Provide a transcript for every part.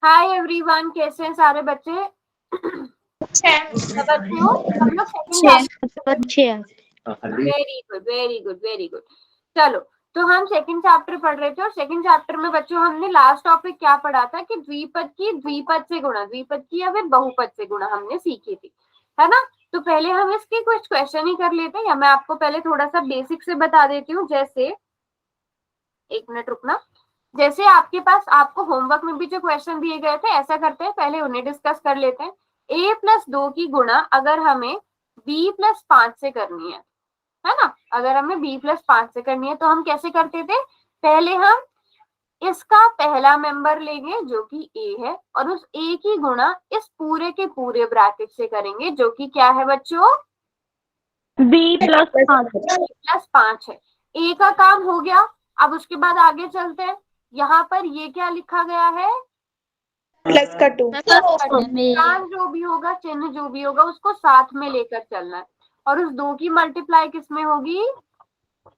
Hi everyone, कैसे हैं सारे बच्चे? सब अच्छे हो? हम लोग second very good very good very good. चलो, तो हम सेकंड चैप्टर पढ़ रहे थे और सेकंड चैप्टर में बच्चों हमने लास्ट टॉपिक क्या पढ़ा था कि द्विपद की द्विपद से गुणा, द्विपद की या फिर बहुपद से गुणा हमने सीखी थी, है ना। तो पहले हम इसके कुछ क्वेश्चन ही कर लेते हैं, या मैं आपको पहले थोड़ा सा बेसिक से बता देती हूँ। जैसे, एक मिनट रुकना। जैसे आपके पास आपको होमवर्क में भी जो क्वेश्चन दिए गए थे, ऐसा करते हैं पहले उन्हें डिस्कस कर लेते हैं। a+2 की गुणा अगर हमें b+5 से करनी है ना। अगर हमें b+5 से करनी है तो हम कैसे करते थे? पहले हम इसका पहला मेंबर लेंगे जो कि a है, और उस a की गुणा इस पूरे के पूरे ब्रैकेट से करेंगे जो कि क्या है बच्चों? b+5 है। a का काम हो गया। अब उसके बाद आगे चलते हैं। यहाँ पर ये क्या लिखा गया है? प्लस का 2। काम जो भी होगा, चिन्ह जो भी होगा, उसको साथ में लेकर चलना है। और उस 2 की मल्टीप्लाई किसमें होगी?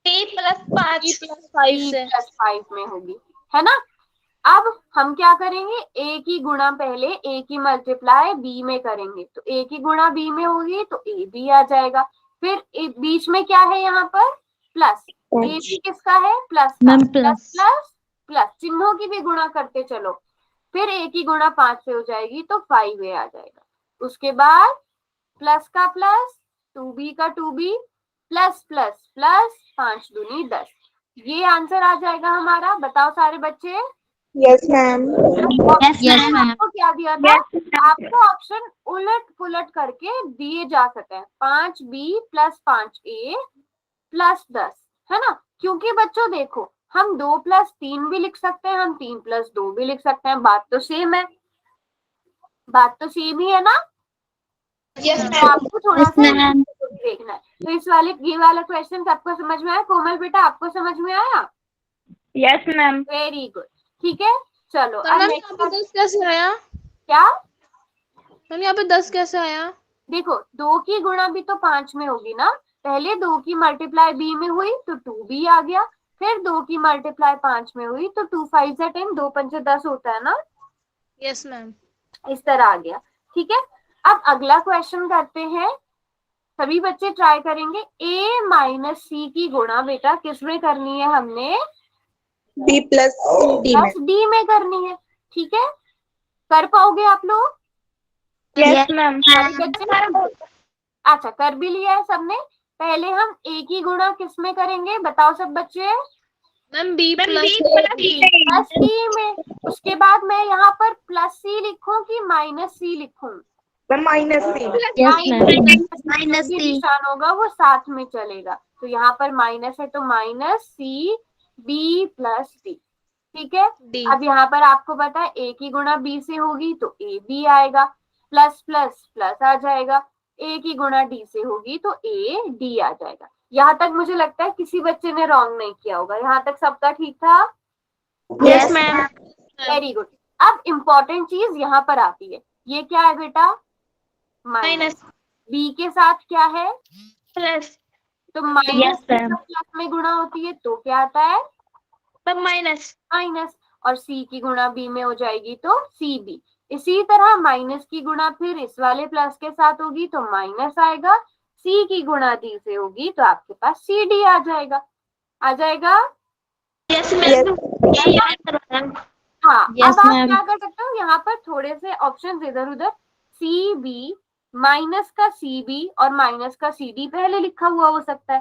b+5 में होगी, है ना। अब हम क्या करेंगे? a की गुणा पहले a की मल्टीप्लाई b में करेंगे, तो a की गुणा b में होगी तो a b आ जाएगा। फिर बीच में क्या है यहाँ पर? प्लस। a भी किसका है? प्लस का। प्लस प्लस प्लस, चिन्हों की भी गुणा करते चलो। फिर a की गुणा 5 से हो जाएगी तो 5a आ जाएगा। उसके बाद प्लस का प्लस, 2b का 2b, प्लस प्लस प्लस, 5 दूनी 10। ये आंसर आ जाएगा हमारा। बताओ सारे बच्चे। Yes ma'am. आपको क्या दिया था? आपको ऑप्शन उलट पुलट करके दिए जा सकते हैं। 5b+5a प्लस 10, है ना। क्योंकि बच्चों देखो, हम 2+3 भी लिख सकते हैं, हम 3+2 भी लिख सकते हैं। बात तो सेम है, बात तो सेम ही है ना। तो आपको थोड़ा सा देखना है। तो इस वाले ये वाला क्वेश्चन सबको समझ में आया? कोमल बेटा, आपको समझ में आया? Yes ma'am. वेरी गुड, ठीक है। चलो तो मैम यहाँ पे 10 कैसे आया? क्या? मैम यहाँ पे 10 कैसे आया? देखो, 2 की गुणा भी तो 5 में होगी ना। पहले 2 की मल्टीप्लाई b में हुई तो 2b आ गया। फिर 2 की मल्टीप्लाई 5 में हुई तो 2 5 10, 2 5 10 होता है ना। Yes ma'am. इस तरह आ गया, ठीक है। अब अगला क्वेश्चन करते हैं। सभी बच्चे ट्राई करेंगे। a-c की गुणा बेटा किसमें करनी है? हमने b+d में करनी है, ठीक है। कर पाओगे आप लोग? Yes ma'am. अच्छा, कर भी लिया है सबने। पहले हम a की गुणा किसमें करेंगे? बताओ सब बच्चे। मैम b+c प्लस c में। उसके बाद मैं यहाँ पर प्लस c लिखूं कि माइनस c लिखूं? माइनस सी। निशान होगा वो साथ में चलेगा। तो यहाँ पर माइनस है तो -cb+d, ठीक है। d। अब यहाँ पर आपको पता है a की गुणा b से होगी तो a b आएगा। प्लस प्लस प्लस आ जाएगा। a की गुणा d से होगी तो a d आ जाएगा। यहाँ तक मुझे लगता है किसी बच्चे ने रॉन्ग नहीं किया होगा। यहाँ तक सबका ठीक था? Yes ma'am. Very good. अब इम्पोर्टेंट चीज यहाँ पर आती है। ये क्या है बेटा? माइनस। b के साथ क्या है? प्लस। तो माइनस प्लस में गुणा होती है तो क्या आता है? माइनस। माइनस। और c की गुणा b में हो जाएगी तो cb। इसी तरह माइनस की गुणा फिर इस वाले प्लस के साथ होगी तो माइनस आएगा। c की गुणा d से होगी तो आपके पास cd आ जाएगा। आ जाएगा? Yes ma'am. हाँ। Yes, अब आप ma'am. क्या कर सकते हो? यहाँ पर थोड़े से ऑप्शन इधर उधर। cb, माइनस का cb और माइनस का cd पहले लिखा हुआ हो सकता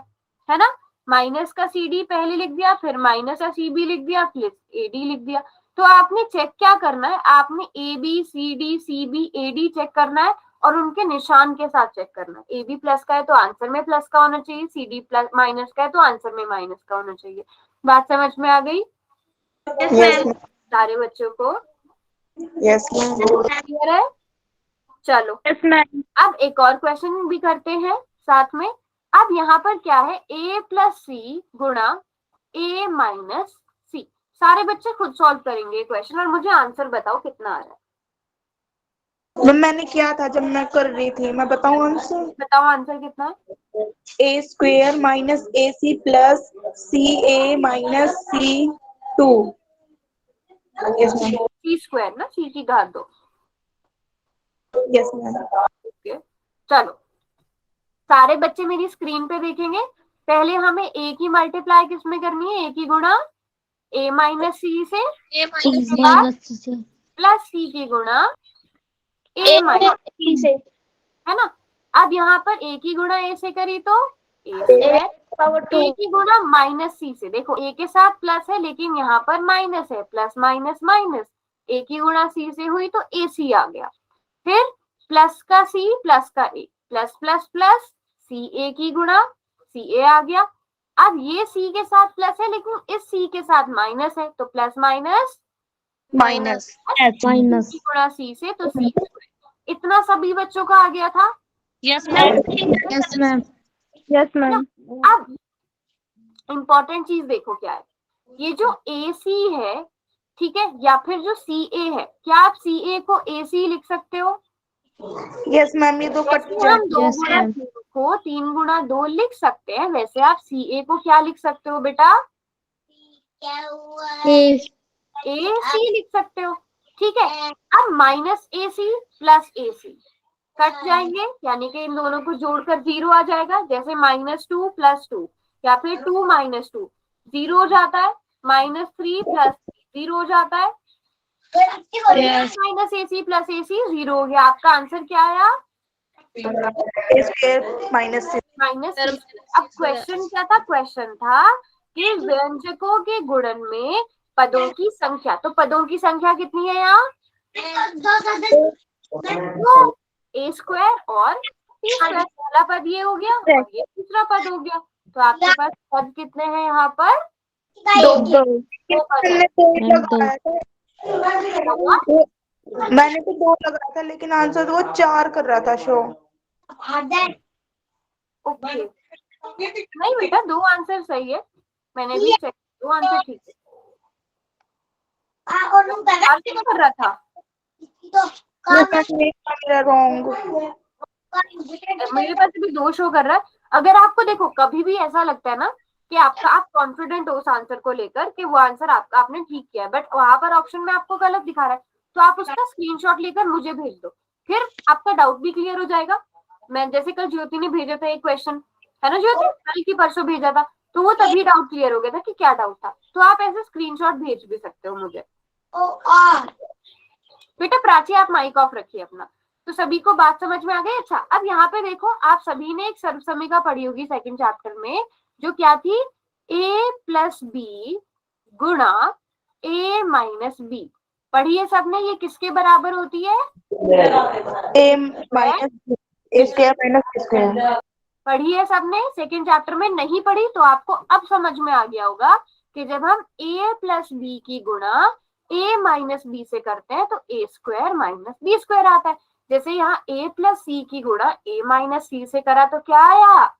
है ना। माइनस का cd पहले लिख दिया, फिर माइनस का cb लिख दिया, फिर ad लिख दिया। तो आपने चेक क्या करना है? आपने ab cd cb ad check करना है और उनके निशान के साथ चेक करना है। ab प्लस का है तो आंसर में प्लस का होना चाहिए, cd प्लस माइनस का है तो आंसर में माइनस का होना चाहिए। बात समझ में आ गई सारे बच्चों को? Yes ma'am. क्लियर है? चलो, यस मैम। अब एक और क्वेश्चन भी करते हैं साथ में। अब यहाँ पर क्या है? a+c गुणा a-c। सारे बच्चे खुद सॉल्व करेंगे क्वेश्चन और मुझे आंसर बताओ कितना आ रहा है। मैम मैंने किया था जब मैं कर रही थी। मैं बताऊं आंसर? बताओ आंसर कितना है? a² - ac + ca - c2। Yes ma'am. C square ना, सी की घात 2। Yes ma'am. ओके चलो, सारे बच्चे मेरी स्क्रीन पे देखेंगे। पहले हमें ए की मल्टीप्लाई किसमें करनी है, ए की गुणा ए माइनस सी से, उसके बाद प्लस सी की गुणा ए माइनस, है ना। अब यहाँ पर ए की गुणा ए से करी तो ए स्क्वायर, ए की गुणा माइनस सी से, देखो ए के साथ प्लस है लेकिन यहाँ पर माइनस है, प्लस माइनस माइनस, ए की गुणा सी से हुई तो ए सी आ गया। फिर प्लस का सी प्लस का ए, प्लस प्लस प्लस सी ए की गुणा सी ए आ गया। अब ये सी के साथ प्लस है लेकिन इस सी के साथ माइनस है तो प्लस माइनस माइनस माइनस। सी गुणा सी से तो सी। इतना सभी बच्चों का आ गया था। Yes ma'am. Yes ma'am. Yes ma'am. अब इंपॉर्टेंट चीज देखो क्या है, ये जो ए सी है, ठीक है, या फिर जो सी ए है, क्या आप सी ए को ए सी लिख सकते हो? यस मैम, ये दो कट जैसे हम 2 गुणा 3 को 3 गुणा 2 लिख सकते हैं, वैसे आप सी ए को क्या लिख सकते हो बेटा? ए सी लिख सकते हो, ठीक है। अब माइनस ए सी प्लस ए सी कट जाएंगे, यानी कि इन दोनों को जोड़कर 0 आ जाएगा। जैसे -2 + 2 या फिर 2 - 2 0 हो जाता है, -3 + 0 हो जाता है, माइनस ए सी प्लस ए सी 0 हो गया। आपका आंसर क्या आया? ए स्क्वायर माइनस माइनस। अब क्वेश्चन क्या था? क्वेश्चन था कि व्यंजकों के गुणन में पदों की संख्या, तो पदों की संख्या कितनी है यहाँ? ए स्क्वायर और टी स्क्वायर। पहला पद ये हो गया और ये दूसरा पद हो गया, तो आपके पास पद कितने हैं यहाँ पर? दो। पद है। मैंने तो 2 लगाया था लेकिन आंसर तो वो 4 कर रहा था शो। ओके, नहीं बेटा 2 आंसर सही है, मैंने भी चेक, 2 आंसर ठीक है। क्या कर रहा था? रॉन्ग। मेरे पास भी 2 शो कर रहा है। अगर आपको देखो कभी भी ऐसा लगता है ना कि आपका, आप कॉन्फिडेंट हो उस आंसर को लेकर कि वो आंसर आपका आपने ठीक किया है, बट वहां पर ऑप्शन में आपको गलत दिखा रहा है, तो आप उसका स्क्रीनशॉट लेकर मुझे भेज दो, फिर आपका डाउट भी क्लियर हो जाएगा। मैं जैसे कल ज्योति ने भेजा था एक क्वेश्चन, है ना ज्योति, कल की परसों भेजा था, तो वो तभी डाउट क्लियर हो गया था कि क्या डाउट था। तो आप ऐसे स्क्रीनशॉट भेज भी सकते हो मुझे। बेटा प्राची आप माइक ऑफ रखिए अपना। तो सभी को बात समझ में आ गई? अच्छा, अब यहाँ पे देखो, आप सभी ने एक सर्वसमीका पढ़ी होगी सेकंड चैप्टर में, जो क्या थी? a + b गुणा a - b। पढ़ी है सबने? ये किसके बराबर होती है? ए माइनस ए स्क्वायर माइनस ए स्क्वायर। पढ़ी है सबने? सेकंड चैप्टर में नहीं पढ़ी तो आपको अब समझ में आ गया होगा कि जब हम a + b की गुणा a - b से करते हैं तो a square minus b square आता है। जैसे यहाँ a + c की गुणा a - c से करा तो क्या आया?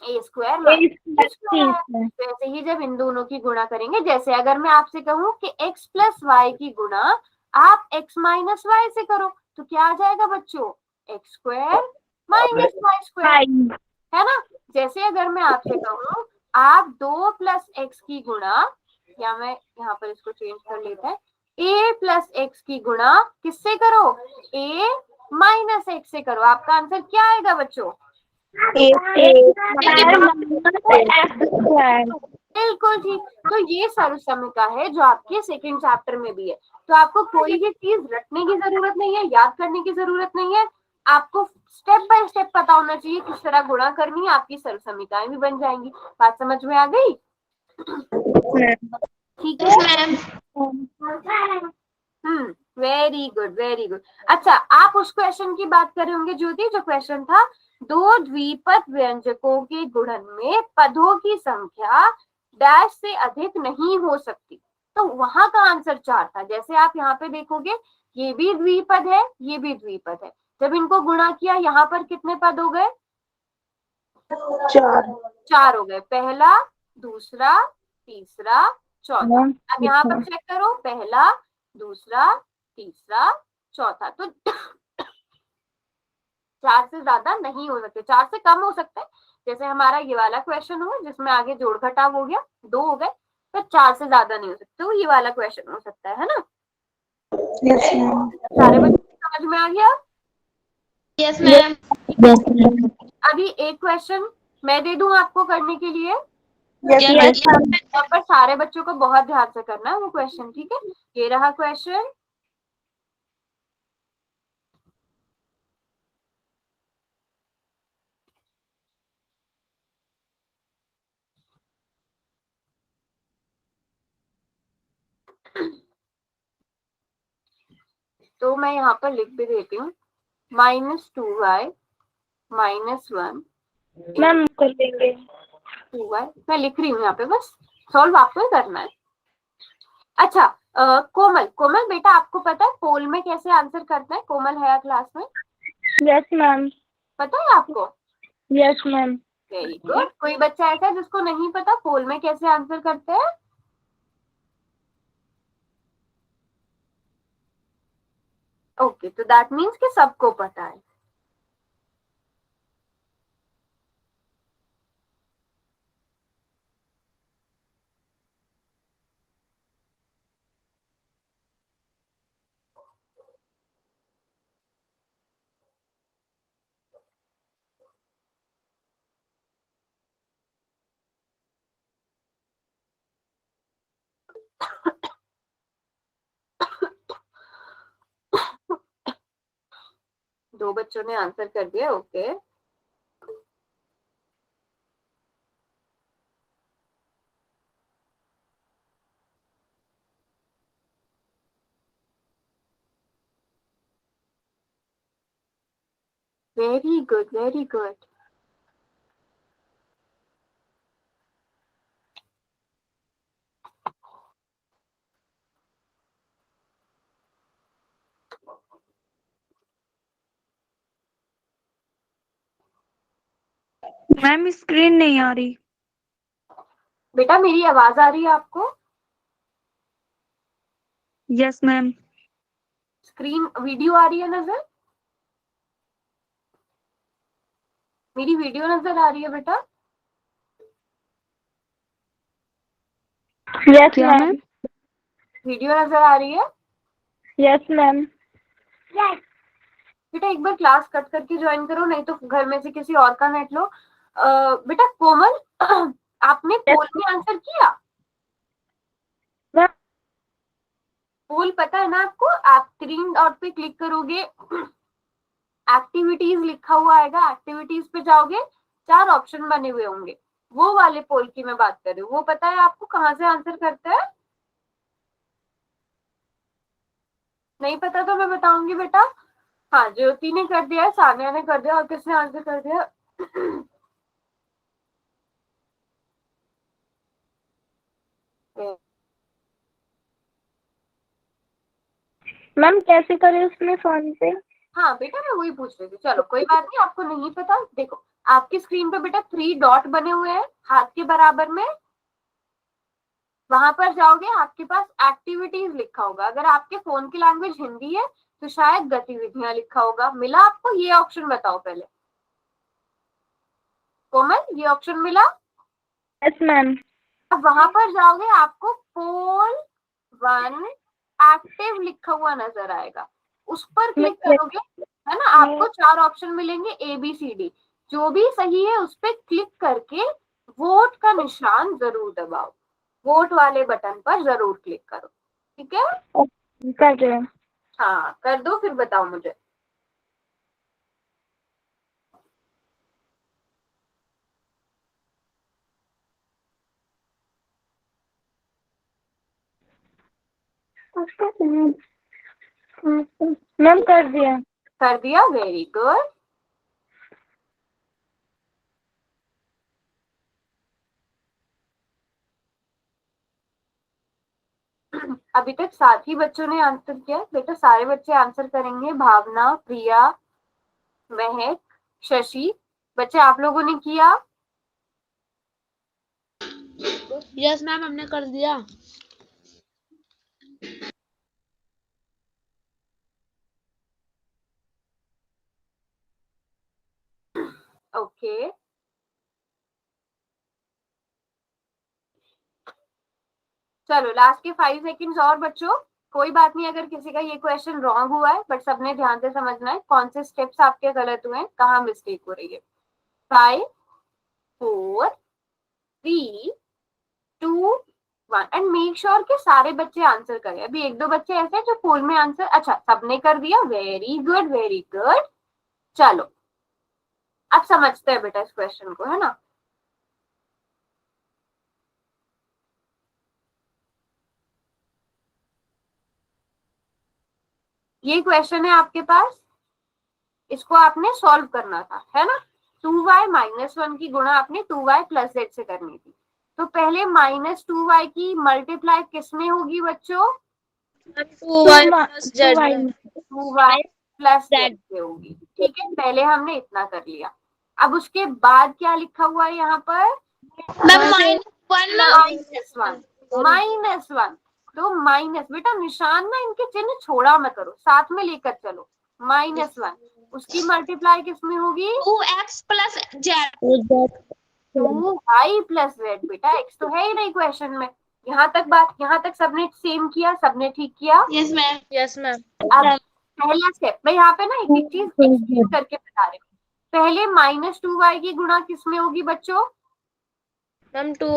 a square minus b square. वैसे ही जब इन दोनों की गुणा करेंगे, जैसे अगर मैं आपसे कहूँ कि x + y की गुणा आप x - y से करो तो क्या आ जाएगा बच्चों? x square minus y square, है ना। जैसे अगर मैं आपसे कहूँ आप 2 + x की गुणा, या मैं यहाँ पर इसको चेंज कर लेते हैं, a + x की गुणा किससे करो? a - x से करो। आपका आंसर क्या आएगा बच्चों? बिल्कुल ठीक। तो ये सर्वसमीका है जो आपके सेकंड चैप्टर में भी है। तो आपको कोई भी चीज रटने की जरूरत नहीं है, याद करने की जरूरत नहीं है, आपको स्टेप बाय स्टेप पता होना चाहिए किस तरह गुणा करनी है, आपकी सर्वसमीकाएं भी बन जाएंगी। बात समझ में आ गई? ठीक है। Very good very good. अच्छा, आप उस क्वेश्चन की बात कर रहे होंगे ज्योति, जो क्वेश्चन था 2 द्विपद व्यंजकों के गुणन में पदों की संख्या डैश से अधिक नहीं हो सकती, तो वहां का आंसर 4 था। जैसे आप यहाँ पे देखोगे, ये भी द्विपद है, ये भी द्विपद है, जब इनको गुणा किया यहाँ पर कितने पद हो गए? 4 हो गए। पहला, दूसरा, तीसरा, चौथा। अब यहाँ पर चेक करो, पहला, दूसरा, तीसरा, चौथा, तो 4 से ज्यादा नहीं हो सकते, 4 से कम हो सकते हैं। जैसे हमारा ये वाला क्वेश्चन हुआ जिसमें आगे जोड़ घटाव हो गया, 2 हो गए, तो 4 से ज्यादा नहीं हो सकते। तो ये वाला क्वेश्चन हो सकता है ना। Yes ma'am. सारे बच्चों को समझ में आ गया? Yes ma'am. Yes ma'am. अभी एक क्वेश्चन मैं दे दूं आपको करने के लिए, यस मैम। यहाँ पर सारे बच्चों को बहुत ध्यान से करना है वो क्वेश्चन, ठीक है? ये रहा क्वेश्चन। तो मैं यहाँ पर लिख भी देती हूँ, -2y -1 मैम कर देंगे। 2y, मैं लिख रही हूँ यहाँ पे, बस सॉल्व आपको ही करना है। अच्छा, कोमल, कोमल बेटा आपको पता है पोल में कैसे आंसर करते हैं? कोमल है क्लास में? Yes ma'am. पता है आपको? Yes ma'am. Very good. कोई बच्चा ऐसा है जिसको नहीं पता पोल में कैसे आंसर करते हैं? ओके, तो दैट मीन्स कि सबको पता है। दो बच्चों ने आंसर कर दिया, okay. Very good, very good. Ma'am screen नहीं आ रही। बेटा मेरी आवाज आ रही है आपको? Yes ma'am. स्क्रीन वीडियो आ रही है नजर? मेरी वीडियो नजर आ रही है बेटा? Yes ma'am. वीडियो नजर आ रही है? Yes ma'am. बेटा एक बार क्लास कट करके ज्वाइन करो, नहीं तो घर में से किसी और का नेट लो। बेटा कोमल, आपने पोल में आंसर किया? पोल पता है ना आपको? आप ग्रीन डॉट पे क्लिक करोगे, एक्टिविटीज लिखा हुआ आएगा, एक्टिविटीज पे जाओगे, 4 ऑप्शन बने हुए होंगे, वो वाले पोल की मैं बात कर रही हूँ। वो पता है आपको कहाँ से आंसर करते हैं? नहीं पता तो मैं बताऊंगी बेटा। हाँ, ज्योति ने कर दिया है, सानिया ने कर दिया, और किसने आंसर कर दिया? मैम कैसे करें उसमें फोन पे? हाँ बेटा मैं वही पूछ रही थी। चलो कोई बात नहीं, आपको नहीं पता, देखो आपकी स्क्रीन पे बेटा 3 डॉट बने हुए हैं हाथ के बराबर में, वहां पर जाओगे आपके पास एक्टिविटीज लिखा होगा। अगर आपके फोन की लैंग्वेज हिंदी है तो शायद गतिविधियां लिखा होगा। मिला आपको? ये ऑप्शन बताओ पहले। कोमल, ये ऑप्शन मिला? Yes ma'am. अब वहां पर जाओगे आपको पोल 1 एक्टिव लिखा हुआ नजर आएगा, उस पर क्लिक करोगे, है ना? आपको 4 ऑप्शन मिलेंगे ABCD, जो भी सही है उस पर क्लिक करके वोट का निशान जरूर दबाओ, वोट वाले बटन पर जरूर क्लिक करो, ठीक है? कर रहे हैं। हाँ कर दो, फिर बताओ मुझे। मैम कर दिया। कर दिया, वेरी गुड। अभी तक 7 ही बच्चों ने आंसर किया बेटा, सारे बच्चे आंसर करेंगे। भावना, प्रिया, महक, शशि, बच्चे आप लोगों ने किया? यस मैम, हमने कर दिया। ओके, चलो लास्ट के 5 सेकंड्स और बच्चों। कोई बात नहीं अगर किसी का ये क्वेश्चन रॉन्ग हुआ है, बट सबने ध्यान से समझना है कौन से स्टेप्स आपके गलत हुए हैं, कहाँ मिस्टेक हो रही है। 5 4 3 2 1 एंड मेक श्योर कि सारे बच्चे आंसर करें। अभी एक दो बच्चे ऐसे हैं जो पोल में आंसर, अच्छा सबने कर दिया, वेरी गुड वेरी गुड। चलो अब समझते हैं बेटा इस क्वेश्चन को, है ना। ये क्वेश्चन है आपके पास, इसको आपने सॉल्व करना था, है ना। 2y माइनस 1 की गुणा आपने 2y प्लस z से करनी थी। तो पहले माइनस 2y की मल्टीप्लाई किसमें होगी बच्चों? 2y plus z 2y plus z से होगी, ठीक है। पहले हमने इतना कर लिया। अब उसके बाद क्या लिखा हुआ है यहाँ पर? -1 तो माइनस, बेटा निशान ना इनके चिन्ह छोड़ा मत करो, साथ में लेकर चलो। -1 उसकी मल्टीप्लाई किसमें होगी? 2x plus z 2y plus z। बेटा x तो है ही नहीं क्वेश्चन में। यहाँ तक बात, यहाँ तक सबने सेम किया, सबने ठीक किया। यस मैम अब पहला स्टेप, मैं यहाँ पे ना एक एक चीज एक्सप्लेन करके बता रही हूँ। पहले -2y की गुणा किसमें होगी बच्चों? मैम 2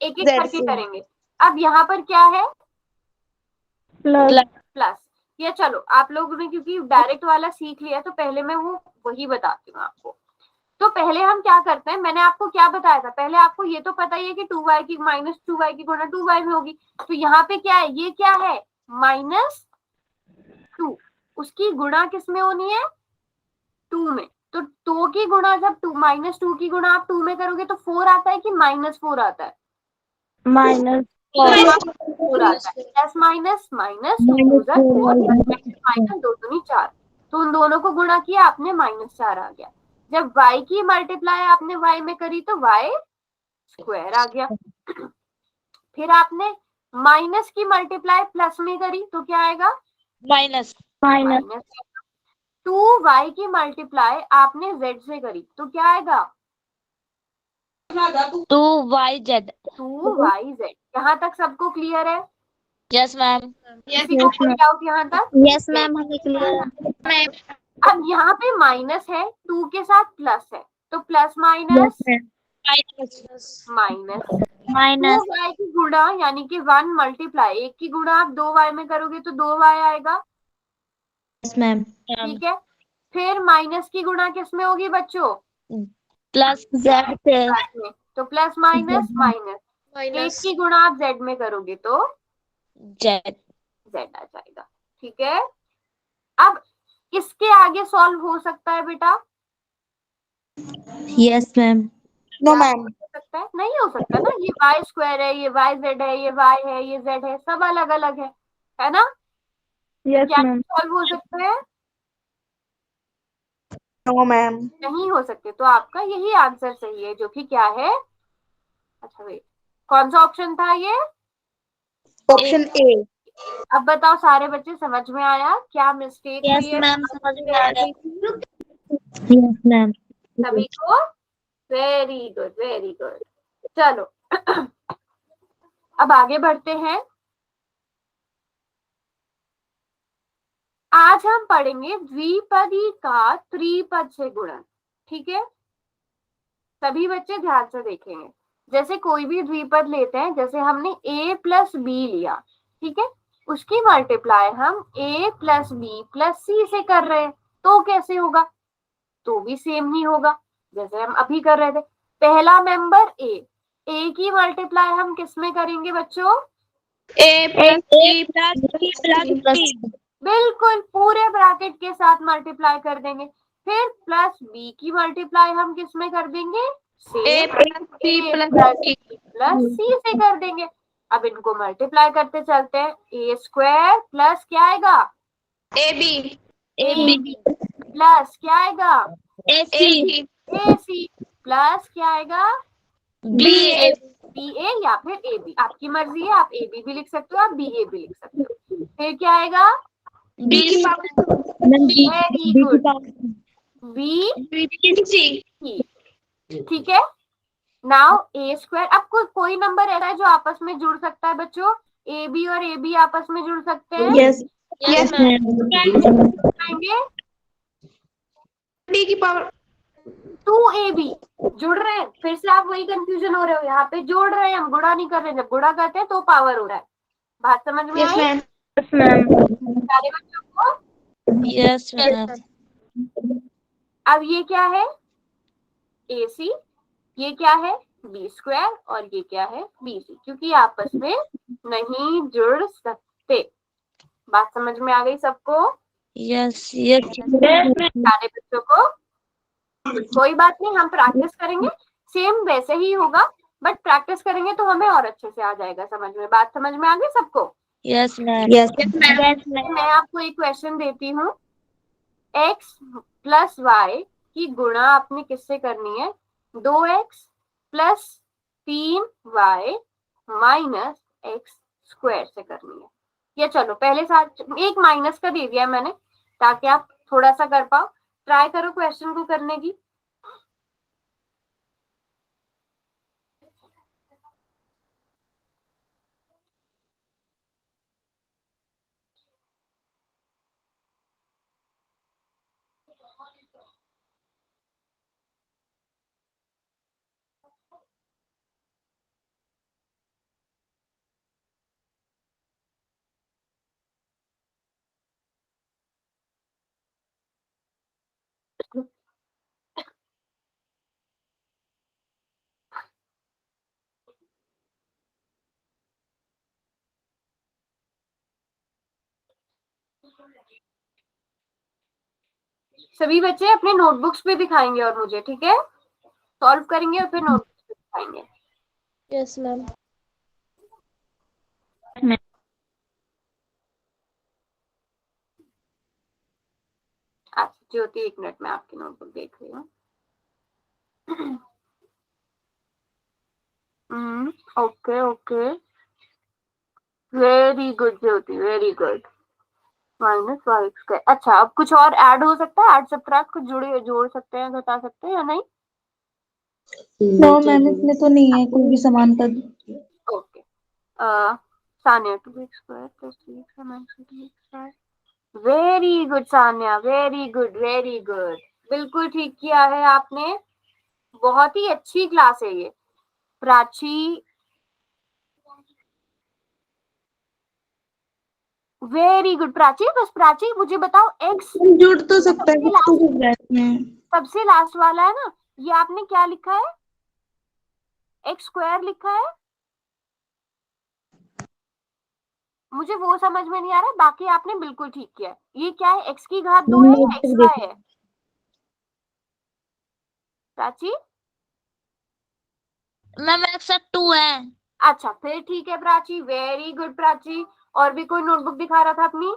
एक एक करके करेंगे। अब यहाँ पर क्या है? प्लस। ये चलो आप लोगों ने क्योंकि डायरेक्ट वाला सीख लिया तो पहले मैं वो वही बताती हूँ आपको। तो पहले हम क्या करते हैं, मैंने आपको क्या बताया था, पहले आपको ये तो पता ही है कि 2y की -2y की गुणा 2y में होगी। तो यहाँ पे क्या है, ये क्या है? -2, उसकी गुणा किसमें होनी है? 2 में। तो 2 की गुणा जब -2 की गुणा आप 2 में करोगे तो 4 आता है कि -4 आता है? -4 आता है। प्लस माइनस माइनस 2 दूनी 4, तो उन दोनों को गुणा किया आपने -4 आ गया। जब y की मल्टीप्लाई आपने y में करी तो y स्क्वायर आ गया। फिर आपने माइनस की मल्टीप्लाई प्लस में करी तो क्या आएगा? माइनस 2y की मल्टीप्लाई आपने z से करी तो क्या आएगा? 2yz 2yz। यहाँ तक सबको क्लियर है? यस मैम किसी को कोई डाउट यहाँ तक? यस मैम हमें क्लियर। अब यहाँ पे माइनस है, 2 के साथ प्लस है, तो प्लस माइनस माइनस 2y की गुणा यानी कि 1 मल्टीप्लाई, 1 की गुणा आप 2y में करोगे तो 2y आएगा। यस मैम ठीक है। फिर माइनस की गुणा किसमें होगी बच्चों? प्लस z से में। तो प्लस माइनस माइनस, 1 की गुणा आप z में करोगे तो z z आ जाएगा। ठीक है। अब इसके आगे सॉल्व हो सकता है बेटा? Yes ma'am no ma'am. हो सकता है? नहीं हो सकता ना, ये y स्क्वायर है, ये yz है, ये y है, ये z है, सब अलग अलग है ना। क्या सॉल्व हो सकते हैं? No ma'am. नहीं हो सकते। तो आपका यही आंसर सही है, जो कि क्या है? अच्छा वेट, कौन सा ऑप्शन था ये? Option A. अब बताओ सारे बच्चे समझ में आया क्या मिस्टेक हुई है? मैम समझ में आ गया। यस मैम सभी को? Very good very good. चलो अब आगे बढ़ते हैं। आज हम पढ़ेंगे द्विपदी का त्रिपद से गुणन। ठीक है, सभी बच्चे ध्यान से देखेंगे। जैसे कोई भी द्विपद लेते हैं, जैसे हमने a प्लस बी लिया, ठीक है, उसकी मल्टीप्लाई हम a प्लस बी प्लस सी से कर रहे हैं, तो कैसे होगा? तो भी सेम ही होगा जैसे हम अभी कर रहे थे। पहला मेंबर a की मल्टीप्लाई हम किस में करेंगे बच्चों? a प्लस b बिल्कुल पूरे ब्रैकेट के साथ मल्टीप्लाई कर देंगे। फिर प्लस बी की मल्टीप्लाई हम किस में कर देंगे? a प्लस सी से कर देंगे। अब इनको मल्टीप्लाई करते चलते हैं। ए स्क्वायर प्लस क्या आएगा? ab प्लस क्या आएगा? ac ए सी प्लस क्या आएगा? ba बी ए या फिर ए बी, आपकी मर्जी है, आप ए बी भी लिख सकते हो, आप बी ए भी लिख सकते हो। फिर क्या आएगा? Very good, B C. ठीक है। नाउ ए स्क्वायर, अब कोई नंबर ऐसा है जो आपस में जुड़ सकता है बच्चों? ए बी और ए बी आपस में जुड़ सकते हैं? Yes Yes, ma'am. आएंगे डी की पावर 2ab जुड़ रहे हैं, फिर से आप वही कंफ्यूजन हो रहे हो, यहाँ पे जोड़ रहे हैं हम, गुणा नहीं कर रहे, जब गुणा करते हैं तो पावर हो रहा है। बात समझ में yes I? Ma'am Yes, ma'am. सारे बच्चों को? Yes, ma'am. अब ये क्या है? AC, ये क्या है? बी स्क्वायर, और ये क्या है? BC, क्योंकि ये आपस में नहीं जुड़ सकते। बात समझ में आ गई सबको? Yes, yes. सारे बच्चों को? कोई बात नहीं, हम प्रैक्टिस करेंगे, सेम वैसे ही होगा, बट प्रैक्टिस करेंगे तो हमें और अच्छे से आ जाएगा समझ में। बात समझ में आ गई सबको? Yes, ma'am. यस मैं आपको एक क्वेश्चन देती हूँ, x प्लस वाई की गुणा आपने किससे करनी है? 2x plus 3y minus x square से करनी है। ये चलो पहले साथ एक माइनस का दे दिया मैंने ताकि आप थोड़ा सा कर पाओ। ट्राई करो क्वेश्चन को करने की। सभी बच्चे अपने नोटबुक्स पे दिखाएंगे और मुझे, ठीक है, सॉल्व करेंगे और फिर नोटबुक्स पे दिखाएंगे। Yes, ma'am. अच्छा ज्योति, एक मिनट में आपकी नोटबुक देख रही हूँ। Okay okay, very good Jyoti, very good. Minus Y square, अच्छा अब कुछ और ऐड हो सकता है? ऐड सब्ट्रैक्ट कुछ जोड़ सकते हैं, घटा सकते हैं या नहीं? नो मैम इसमें तो नहीं है कोई भी समानता। Okay, Sania 2x square plus 3x minus 2x। Very good Sanya, very good very good, बिल्कुल ठीक किया है आपने, बहुत ही अच्छी क्लास है ये। Prachi, very good Prachi. बस प्राची मुझे बताओ, एक्स जुड़ तो सकता है कुछ तो जुड़ जाते हैं। सबसे लास्ट वाला है ना, ये आपने क्या लिखा है? एक्स स्क्वायर लिखा है, मुझे वो समझ में नहीं आ रहा, बाकी आपने बिल्कुल ठीक किया है। ये क्या है? एक्स की घात 2 है या एक्स वाई है? प्राची मैम एक्सेप्ट 2 है। अच्छा फिर ठीक है प्राची, वेरी गुड प्राची। और भी कोई नोटबुक दिखा रहा था अपनी?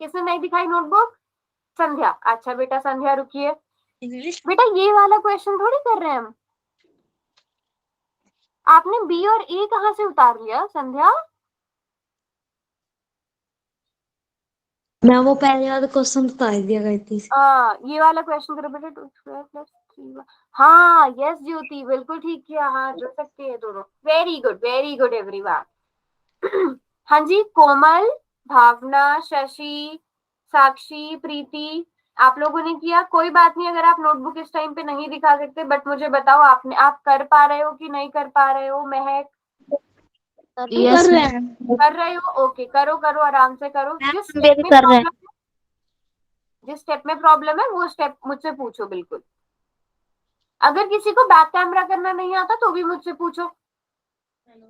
किसने नहीं दिखाई नोटबुक? संध्या, अच्छा बेटा संध्या रुकिए इंग्लिश बेटा, ये वाला क्वेश्चन थोड़ी कर रहे हैं हम। आपने बी और ए कहाँ से उतार लिया संध्या? मैं वो पहले वाला क्वेश्चन बता दिया गई थी। ये वाला क्वेश्चन करो बेटा, 2 स्क्वायर प्लस 3। हाँ यस ज्योति, बिल्कुल ठीक किया, हाँ जुड़ सकते हैं दोनों। Very good everyone. हाँ जी, कोमल, भावना, शशि, साक्षी, प्रीति, आप लोगों ने किया। कोई बात नहीं अगर आप नोटबुक इस टाइम पे नहीं दिखा सकते, बट मुझे बताओ आपने, आप कर पा रहे हो कि नहीं कर पा रहे हो? महक यस कर रहे हो? ओके, करो करो आराम से करो। जिस स्टेप में प्रॉब्लम है वो स्टेप मुझसे पूछो बिल्कुल। अगर किसी को बैक कैमरा करना नहीं आता तो भी मुझसे पूछो।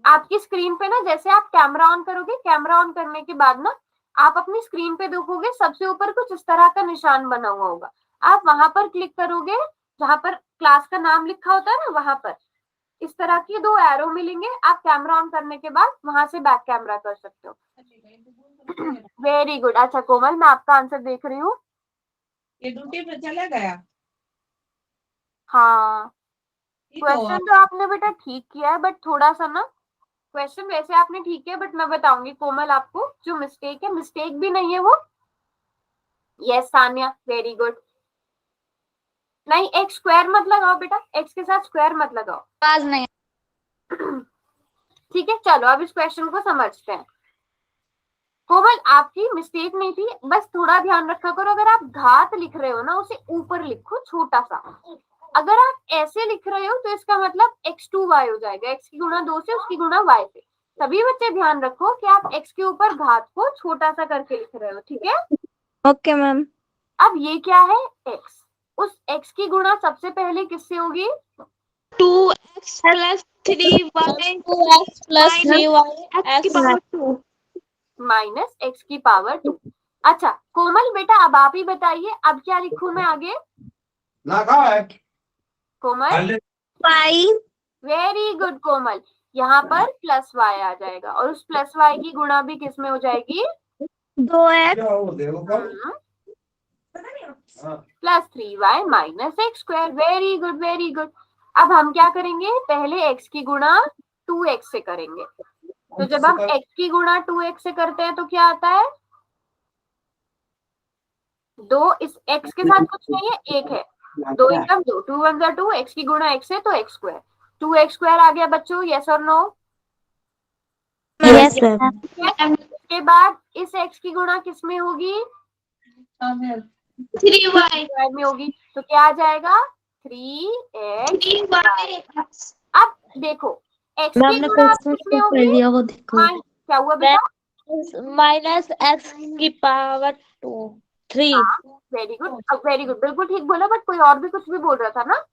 आपकी स्क्रीन पे ना, जैसे आप कैमरा ऑन करोगे, कैमरा ऑन करने के बाद ना आप अपनी स्क्रीन पे देखोगे, सबसे ऊपर कुछ इस तरह का निशान बना हुआ होगा, आप वहां पर क्लिक करोगे, जहां पर क्लास का नाम लिखा होता है ना, वहां पर इस तरह के 2 एरो मिलेंगे, आप कैमरा ऑन करने के बाद वहां से बैक कैमरा कर सकते हो। Very good. अच्छा कोमल, मैं आपका आंसर देख रही हूँ। ये ड्यूटी पे चला गया। हाँ क्वेश्चन तो आपने बेटा ठीक किया है, बट थोड़ा सा ना, क्वेश्चन वैसे आपने ठीक है, बट मैं बताऊंगी कोमल आपको जो मिस्टेक है, मिस्टेक भी नहीं है वो। Yes Sania, very good. नहीं, एक्स स्क्वायर मत लगाओ बेटा, एक्स के साथ स्क्वायर मत लगाओ। आवाज नहीं। ठीक है, चलो अब इस क्वेश्चन को समझते हैं। कोमल आपकी मिस्टेक नहीं थी, बस थोड़ा ध्यान रखा करो, अगर आप घात लिख रहे हो ना उसे ऊपर लिखो छोटा सा। अगर आप ऐसे लिख रहे हो तो इसका मतलब x2y हो जाएगा, x की गुणा 2 से उसकी गुणा y से। सभी बच्चे ध्यान रखो कि आप x के ऊपर घात को छोटा सा करके लिख रहे हो, ठीक है। Okay ma'am. अब ये क्या है x, उस x की गुणा सबसे पहले किससे होगी? 2x plus 3y 2x plus 3y x की पावर 2 माइनस x की पावर 2। अच्छा कोमल बेटा अब आप ही बताइए, अब क्या लिखूं मैं आगे? कोमल y वेरी गुड कोमल, यहाँ पर प्लस y आ जाएगा और उस प्लस y की गुणा भी किस में हो जाएगी? 2x plus 3y minus x square. Very good very good. अब हम क्या करेंगे, पहले x की गुणा 2x से करेंगे। तो जब हम x की गुणा 2x से करते हैं तो क्या आता है? 2 इस x के साथ कुछ नहीं है, 1 है, 2 एकदम 2, 2 1 2, x की गुणा x है तो x स्क्वायर, 2x स्क्वायर आ गया बच्चों, यस और नो? Yes ma'am. उसके बाद इस x की गुणा किस में होगी? 3y में होगी, तो क्या आ जाएगा? 3x। 3y अब देखो x मैम की ने गुणा क्वेश्चन किस में कर होगी? दिया, वो देखो। क्या हुआ बेटा? माइनस x की power 3। Very good very good, बिल्कुल ठीक बोला, बट कोई और भी कुछ भी बोल रहा था ना।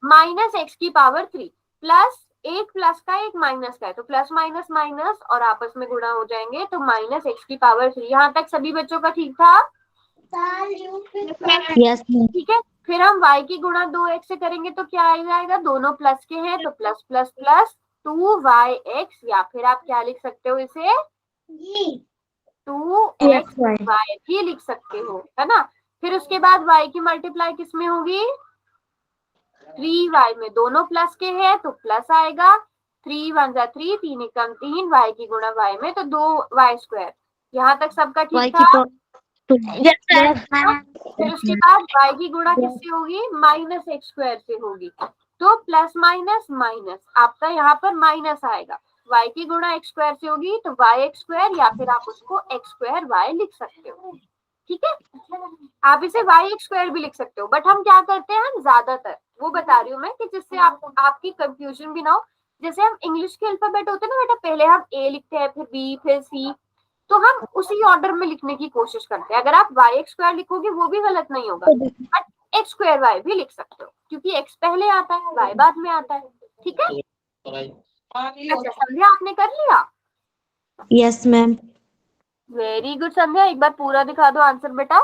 माइनस एक्स की पावर 3 प्लस एक प्लस का एक माइनस का है, तो प्लस माइनस माइनस और आपस में गुणा हो जाएंगे, तो माइनस एक्स की पावर 3। यहाँ तक सभी बच्चों का ठीक था? Yes ma'am. ठीक है, फिर हम y की गुणा 2x से करेंगे तो क्या आ जाएगा? दोनों प्लस के हैं तो प्लस प्लस प्लस 2yx, या फिर आप क्या लिख सकते हो इसे? 2x y भी लिख सकते हो, है ना। फिर उसके बाद y की मल्टीप्लाई किस में होगी? 3y में, दोनों प्लस के हैं तो प्लस आएगा, 3 1 जा 3, 3 एकम 3, y की गुणा y में तो 2y स्क्वायर। यहाँ तक सबका y ठीक की था? पावर फिर उसके बाद y की गुणा किससे होगी? माइनस एक्स स्क्वायर से होगी, तो प्लस माइनस माइनस आपका यहाँ पर माइनस आएगा, y की गुणा एक्स स्क्वायर से होगी तो y एक्स स्क्वायर, या फिर आप उसको एक्स स्क्वायर y लिख सकते हो, ठीक है। आप इसे y एक्स स्क्वायर भी लिख सकते हो, बट हम क्या करते हैं, हम ज्यादातर वो बता रही हूँ मैं कि जिससे आपकी कंफ्यूजन भी ना हो। जैसे हम इंग्लिश के अल्फाबेट होते हैं ना बेटा, पहले हम ए लिखते हैं फिर बी फिर सी, तो हम उसी ऑर्डर में लिखने की कोशिश करते हैं। अगर आप वाई एक्स स्क्वायर लिखोगे वो भी गलत नहीं होगा, बट एक्स स्क्वायर वाई भी लिख सकते हो, क्योंकि एक्स पहले आता है वाई बाद में आता है, ठीक है। अच्छा संध्या आपने कर लिया? Yes ma'am. वेरी गुड संध्या, एक बार पूरा दिखा दो आंसर बेटा।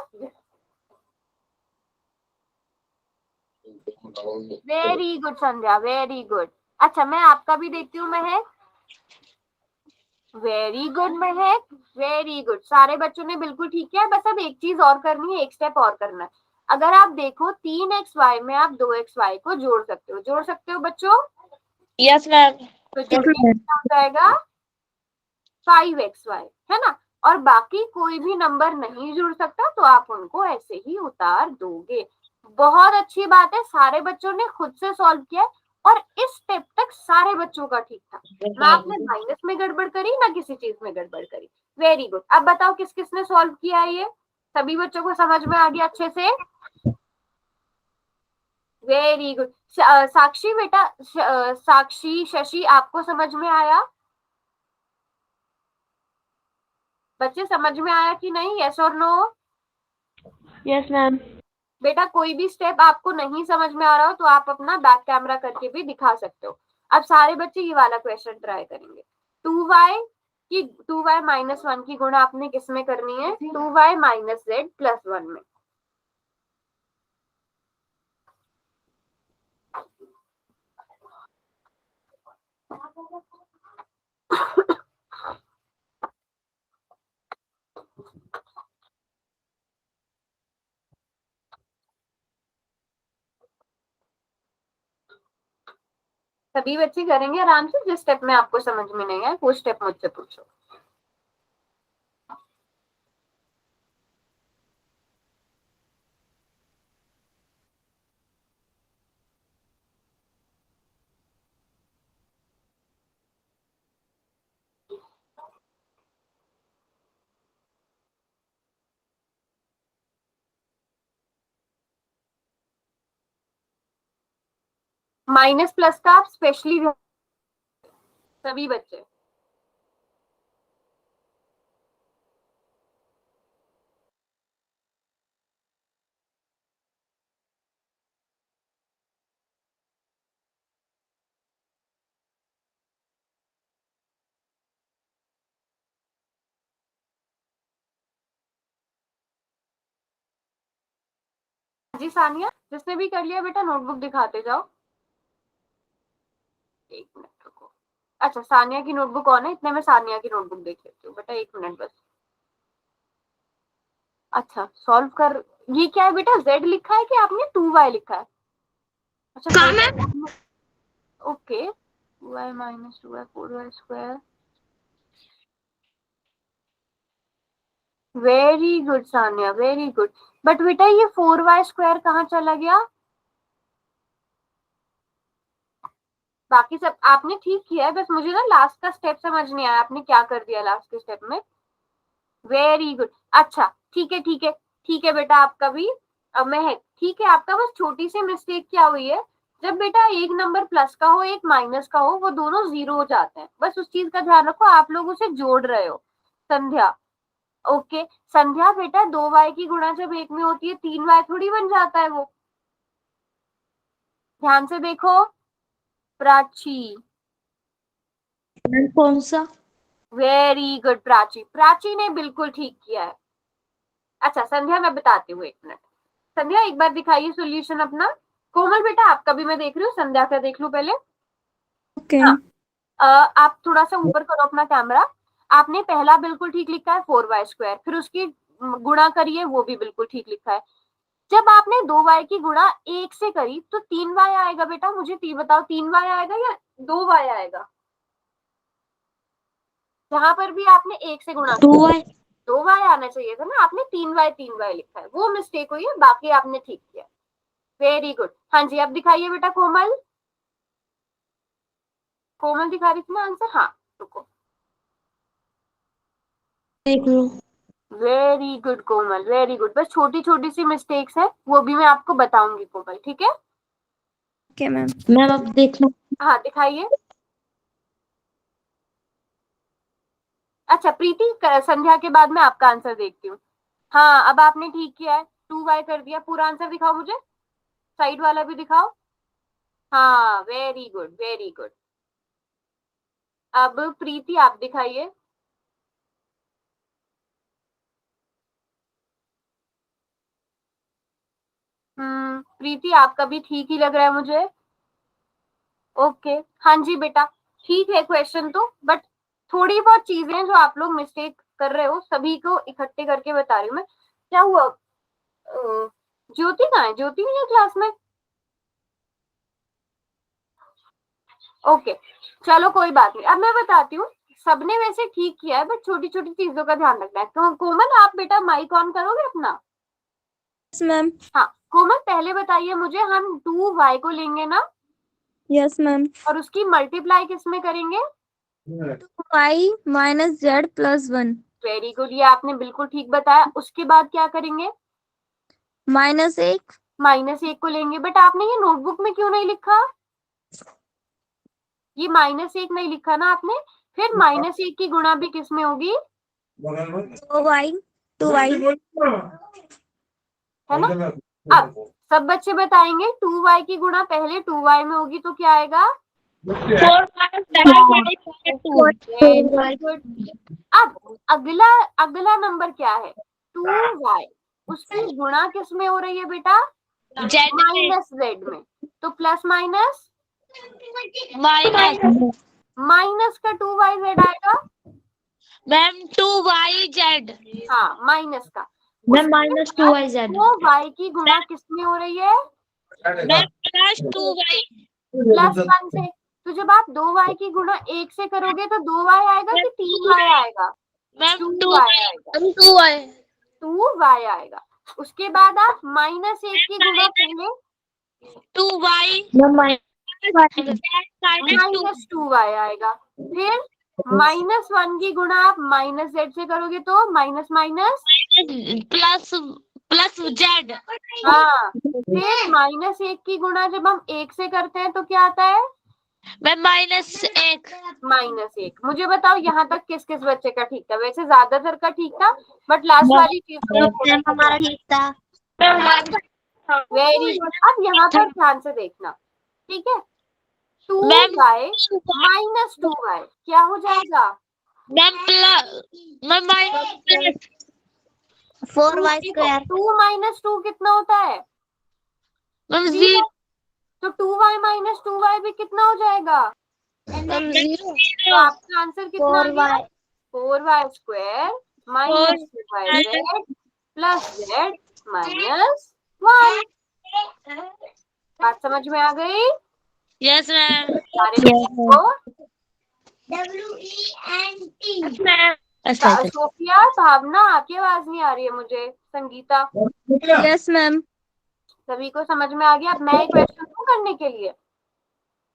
वेरी गुड संध्या वेरी गुड। अच्छा मैं आपका भी देखती हूँ महक। वेरी गुड महक, वेरी गुड, सारे बच्चों ने बिल्कुल ठीक किया। बस अब एक चीज और करनी है, एक स्टेप और करना है। अगर आप देखो 3xy में आप 2xy को जोड़ सकते हो बच्चों। Yes ma'am. तो जोड़ने क्या हो जाएगा? 5xy, है ना। और बाकी कोई भी नंबर नहीं जुड़ सकता तो आप उनको ऐसे ही उतार दोगे। बहुत अच्छी बात है, सारे बच्चों ने खुद से सॉल्व किया और इस स्टेप तक सारे बच्चों का ठीक था, ना आपने माइनस में गड़बड़ करी ना किसी चीज में गड़बड़ करी। Very good. अब बताओ किस किसने सॉल्व किया है? ये सभी बच्चों को समझ में आ गया अच्छे से? Very good. साक्षी बेटा, साक्षी शशि आपको समझ में आया? बच्चे समझ में आया कि नहीं? यस और नो? Yes ma'am. बेटा कोई भी स्टेप आपको नहीं समझ में आ रहा हो तो आप अपना बैक कैमरा करके भी दिखा सकते हो। अब सारे बच्चे ये वाला क्वेश्चन ट्राई करेंगे। 2y माइनस 1 की गुणा आपने किस में करनी है? 2y माइनस जेड प्लस 1 में। सभी बच्चे करेंगे आराम से, जिस स्टेप में आपको समझ में नहीं है वो स्टेप मुझसे पूछो। माइनस प्लस का आप स्पेशली सभी बच्चे। जी सानिया, जिसने भी कर लिया बेटा नोटबुक दिखाते जाओ। एक मिनट रुको। अच्छा, सानिया की नोटबुक ऑन है, इतने में सानिया की नोटबुक देख लेती हूँ बेटा, एक मिनट बस। अच्छा, सॉल्व कर, ये क्या है बेटा, z लिखा है कि आपने 2y लिखा है? अच्छा, okay, 2y minus 2y 4y square. Very good Sania, very good. But बेटा ये 4y स्क्वायर कहाँ चला गया? बाकी सब आपने ठीक किया है, बस मुझे ना लास्ट का स्टेप समझ नहीं आया, आपने क्या कर दिया लास्ट के स्टेप में। Very good. अच्छा, ठीक है ठीक है ठीक है बेटा, आपका भी महक ठीक है, आपका बस छोटी सी मिस्टेक क्या हुई है, जब बेटा एक नंबर प्लस का हो एक माइनस का हो वो दोनों जीरो हो जाते हैं, बस उस चीज का ध्यान रखो, आप लोग उसे जोड़ रहे हो। संध्या, ओके संध्या बेटा, 2y की गुणा जब एक में होती है 3y थोड़ी बन जाता है वो, ध्यान से देखो। प्राची, कौन सा? वेरी गुड प्राची, प्राची ने बिल्कुल ठीक किया है। अच्छा संध्या, मैं बताती हूँ, एक मिनट। संध्या एक बार दिखाइए सॉल्यूशन अपना। कोमल बेटा आपका भी मैं देख रही हूँ, संध्या का देख लूं पहले। ओके। हाँ, आप थोड़ा सा ऊपर करो अपना कैमरा। आपने पहला बिल्कुल ठीक लिखा है 4y स्क्वायर, फिर उसकी गुणा करिए, वो भी बिल्कुल ठीक लिखा है। जब आपने 2y की गुणा एक से करी तो 3y आएगा बेटा, मुझे बताओ 3y आएगा या 2y आएगा? जहां पर भी आपने एक से गुणा 2y 2y आना चाहिए था ना, आपने 3y लिखा है, वो मिस्टेक हुई है, बाकी आपने ठीक किया। Very good. हाँ जी, अब दिखाइए बेटा कोमल। कोमल दिखा रही थी ना आंसर, हाँ रुको। देख लो। वेरी गुड कोमल, वेरी गुड। बस छोटी छोटी सी मिस्टेक्स है, वो भी मैं आपको बताऊंगी कोमल, ठीक है? Okay ma'am. मैम अब देखना। हाँ दिखाइए। अच्छा प्रीति, संध्या के बाद में आपका आंसर देखती हूँ। हाँ, अब आपने ठीक किया है, 2y कर दिया। पूरा आंसर दिखाओ मुझे, साइड वाला भी दिखाओ। हाँ वेरी गुड, वेरी गुड। अब प्रीति आप दिखाइए। प्रीति आपका भी ठीक ही लग रहा है मुझे। ओके, हाँ जी बेटा, ठीक है क्वेश्चन तो, बट थोड़ी बहुत चीजें जो आप लोग मिस्टेक कर रहे हो, सभी को इकट्ठे करके बता रही हूँ मैं। क्या हुआ? ज्योति कहाँ है? ज्योति नहीं है क्लास में? ओके, चलो कोई बात नहीं, अब मैं बताती हूँ। सबने वैसे ठीक किया है, बट छोटी छोटी चीजों का ध्यान रखना है। तो कोमल आप बेटा माइक ऑन करोगे अपना? Yes ma'am. हाँ कोमल, पहले बताइए मुझे, हम 2y को लेंगे ना, यस मैम। और उसकी मल्टीप्लाई किस में करेंगे? 2y minus z plus 1। Very good, ये आपने बिल्कुल ठीक बताया। उसके बाद क्या करेंगे? -1। -1 को लेंगे। बट आपने ये नोटबुक में क्यों नहीं लिखा? ये -1 नहीं लिखा ना आपने, फिर -1 की गुणा भी किस में होगी? 2y है ना? अब सब बच्चे बताएंगे 2y की गुणा पहले 2y में होगी तो क्या आएगा? 4 वेरी गुड। अब अगला अगला नंबर क्या है? 2y, उसकी गुणा किस में हो रही है बेटा? -z में। तो प्लस माइनस माइनस का 2yz आएगा। Ma'am 2yz। हाँ माइनस का। Ma'am -2yz। वो y की गुणा किस में हो रही है? मैम +2y प्लस 1 से। तो जब आप 2y की गुणा 1 से करोगे तो 2y आएगा कि 3y आएगा? मैम 2y आएगा, 2y 2y आएगा। उसके बाद आप -1 की गुणा पहले 2y -2y आएगा, फिर -1 की गुणा आप -z से करोगे तो minus minus plus plus Z. हाँ, फिर -1 की गुणा जब हम 1 से करते हैं तो क्या आता है? मैम -1। -1। मुझे बताओ यहाँ तक किस किस बच्चे का ठीक था? वैसे ज्यादातर का ठीक था, बट लास्ट वाली चीज हमारा ठीक था। Very good. अब यहाँ पर ध्यान से देखना, ठीक है? 2y मैम -2y क्या हो जाएगा? Ma'am ma'am minus 4y square. 2 -2 कितना होता है? मैम 3। तो 2y भी कितना हो जाएगा? जीरो। तो आपका आंसर कितना आ गया? 4y 4y square -2yz plus z -1। बात समझ में आ गई? Yes ma'am. सारे बच्चों को? सोफिया, भावना, आपकी आवाज नहीं आ रही है मुझे। Sangeeta, yes ma'am. सभी को समझ में आ गया? अब मैं एक क्वेश्चन दूं करने के लिए?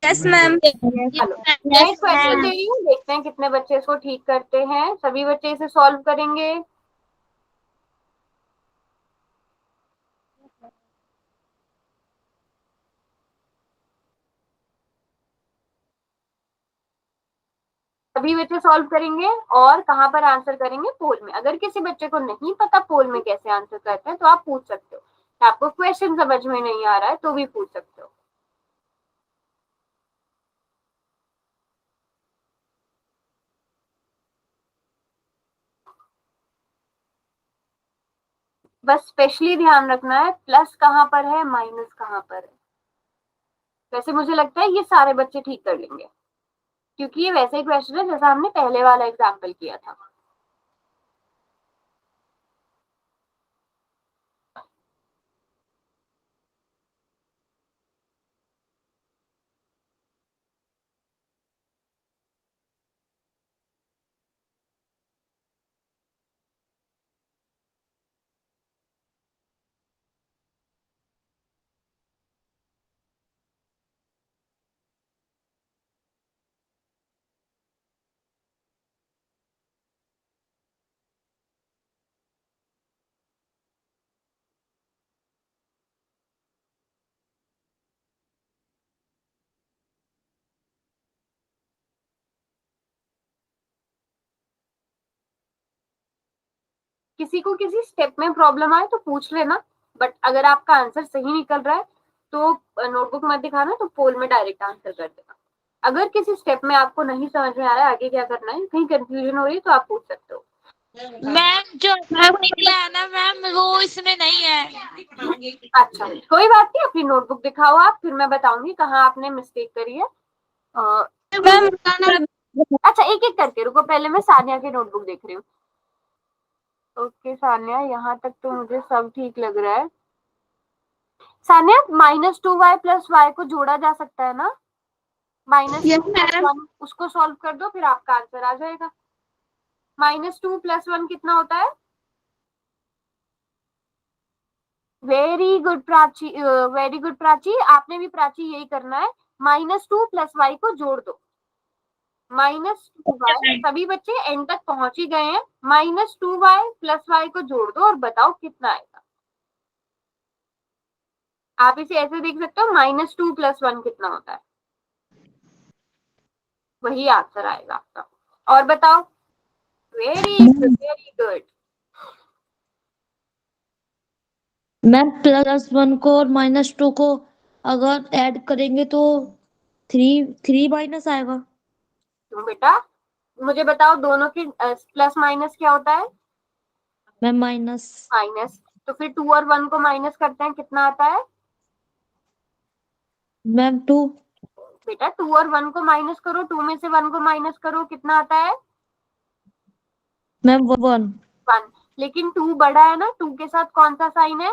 Yes ma'am. चलो, मैं एक क्वेश्चन दे रही हूँ, देखते हैं कितने बच्चे इसको ठीक करते हैं। सभी बच्चे इसे सॉल्व करेंगे? सभी बच्चे सॉल्व करेंगे और कहाँ पर आंसर करेंगे? पोल में। अगर किसी बच्चे को नहीं पता पोल में कैसे आंसर करते हैं तो आप पूछ सकते हो। आपको क्वेश्चन समझ में नहीं आ रहा है तो भी पूछ सकते हो। बस स्पेशली ध्यान रखना है प्लस कहाँ पर है, माइनस कहाँ पर है। वैसे मुझे लगता है ये सारे बच्चे ठीक कर लेंगे, क्योंकि ये वैसे ही क्वेश्चन है जैसा हमने पहले वाला एग्जाम्पल किया था। किसी को किसी स्टेप में प्रॉब्लम आए तो पूछ लेना, बट अगर आपका आंसर सही निकल रहा है तो नोटबुक मत दिखाना, तो पोल में डायरेक्ट आंसर कर देना। अगर किसी स्टेप में आपको नहीं समझ में आ रहा है आगे क्या करना है, कहीं कंफ्यूजन हो रही है, तो आप पूछ सकते हो। मैम जो निकला है ना मैम वो इसमें नहीं है। अच्छा, कोई बात नहीं, अपनी नोटबुक दिखाओ आप, फिर मैं बताऊंगी कहाँ आपने मिस्टेक करी है। मैम अच्छा, एक एक करके रुको, पहले मैं सानिया की नोटबुक देख रही हूँ। ओके सानिया, यहाँ तक तो मुझे सब ठीक लग रहा है। सानिया, -2y + y को जोड़ा जा सकता है ना? -2 + 1 उसको सॉल्व कर दो, फिर आपका आंसर आ जाएगा। -2 + 1 कितना होता है? Very good Prachi, very good Prachi. आपने भी प्राची यही करना है, -2 + y को जोड़ दो। -2y, सभी बच्चे एंड तक पहुंच ही गए हैं। -2y + y को जोड़ दो और बताओ कितना आएगा। आप इसे ऐसे देख सकते हो, -2 + 1 कितना होता है, वही आंसर आएगा आपका। और बताओ। Very good, very good. Ma'am +1 को और -2 को अगर ऐड करेंगे तो 3 माइनस आएगा। तुम बेटा मुझे बताओ, दोनों की प्लस माइनस क्या होता है? Ma'am minus. माइनस। तो फिर 2 और 1 को माइनस करते हैं, कितना आता है? मैम 2। बेटा 2 और 1 को माइनस करो, 2 में से 1 को माइनस करो, कितना आता है? मैम 1। 1। लेकिन 2 बड़ा है ना, 2 के साथ कौन सा साइन है?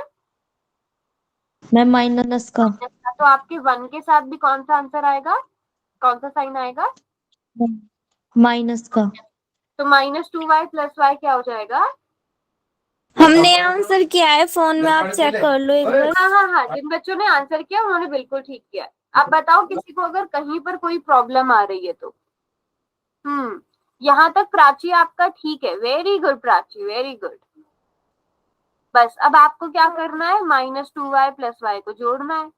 मैम माइनस का। माइनस का। तो आपके 1 के साथ भी कौन सा आंसर आएगा, कौन सा साइन आएगा? माइनस का। तो -2y + y क्या हो जाएगा? हमने आंसर किया है, फोन में आप चेक कर लो एक बार। हाँ हाँ हाँ, जिन बच्चों ने आंसर किया उन्होंने बिल्कुल ठीक किया। आप बताओ किसी को अगर कहीं पर कोई प्रॉब्लम आ रही है तो। यहाँ तक प्राची आपका ठीक है। Very good Prachi, very good. बस अब आपको क्या करना है, -2y प्लस वाई को जोड़ना है।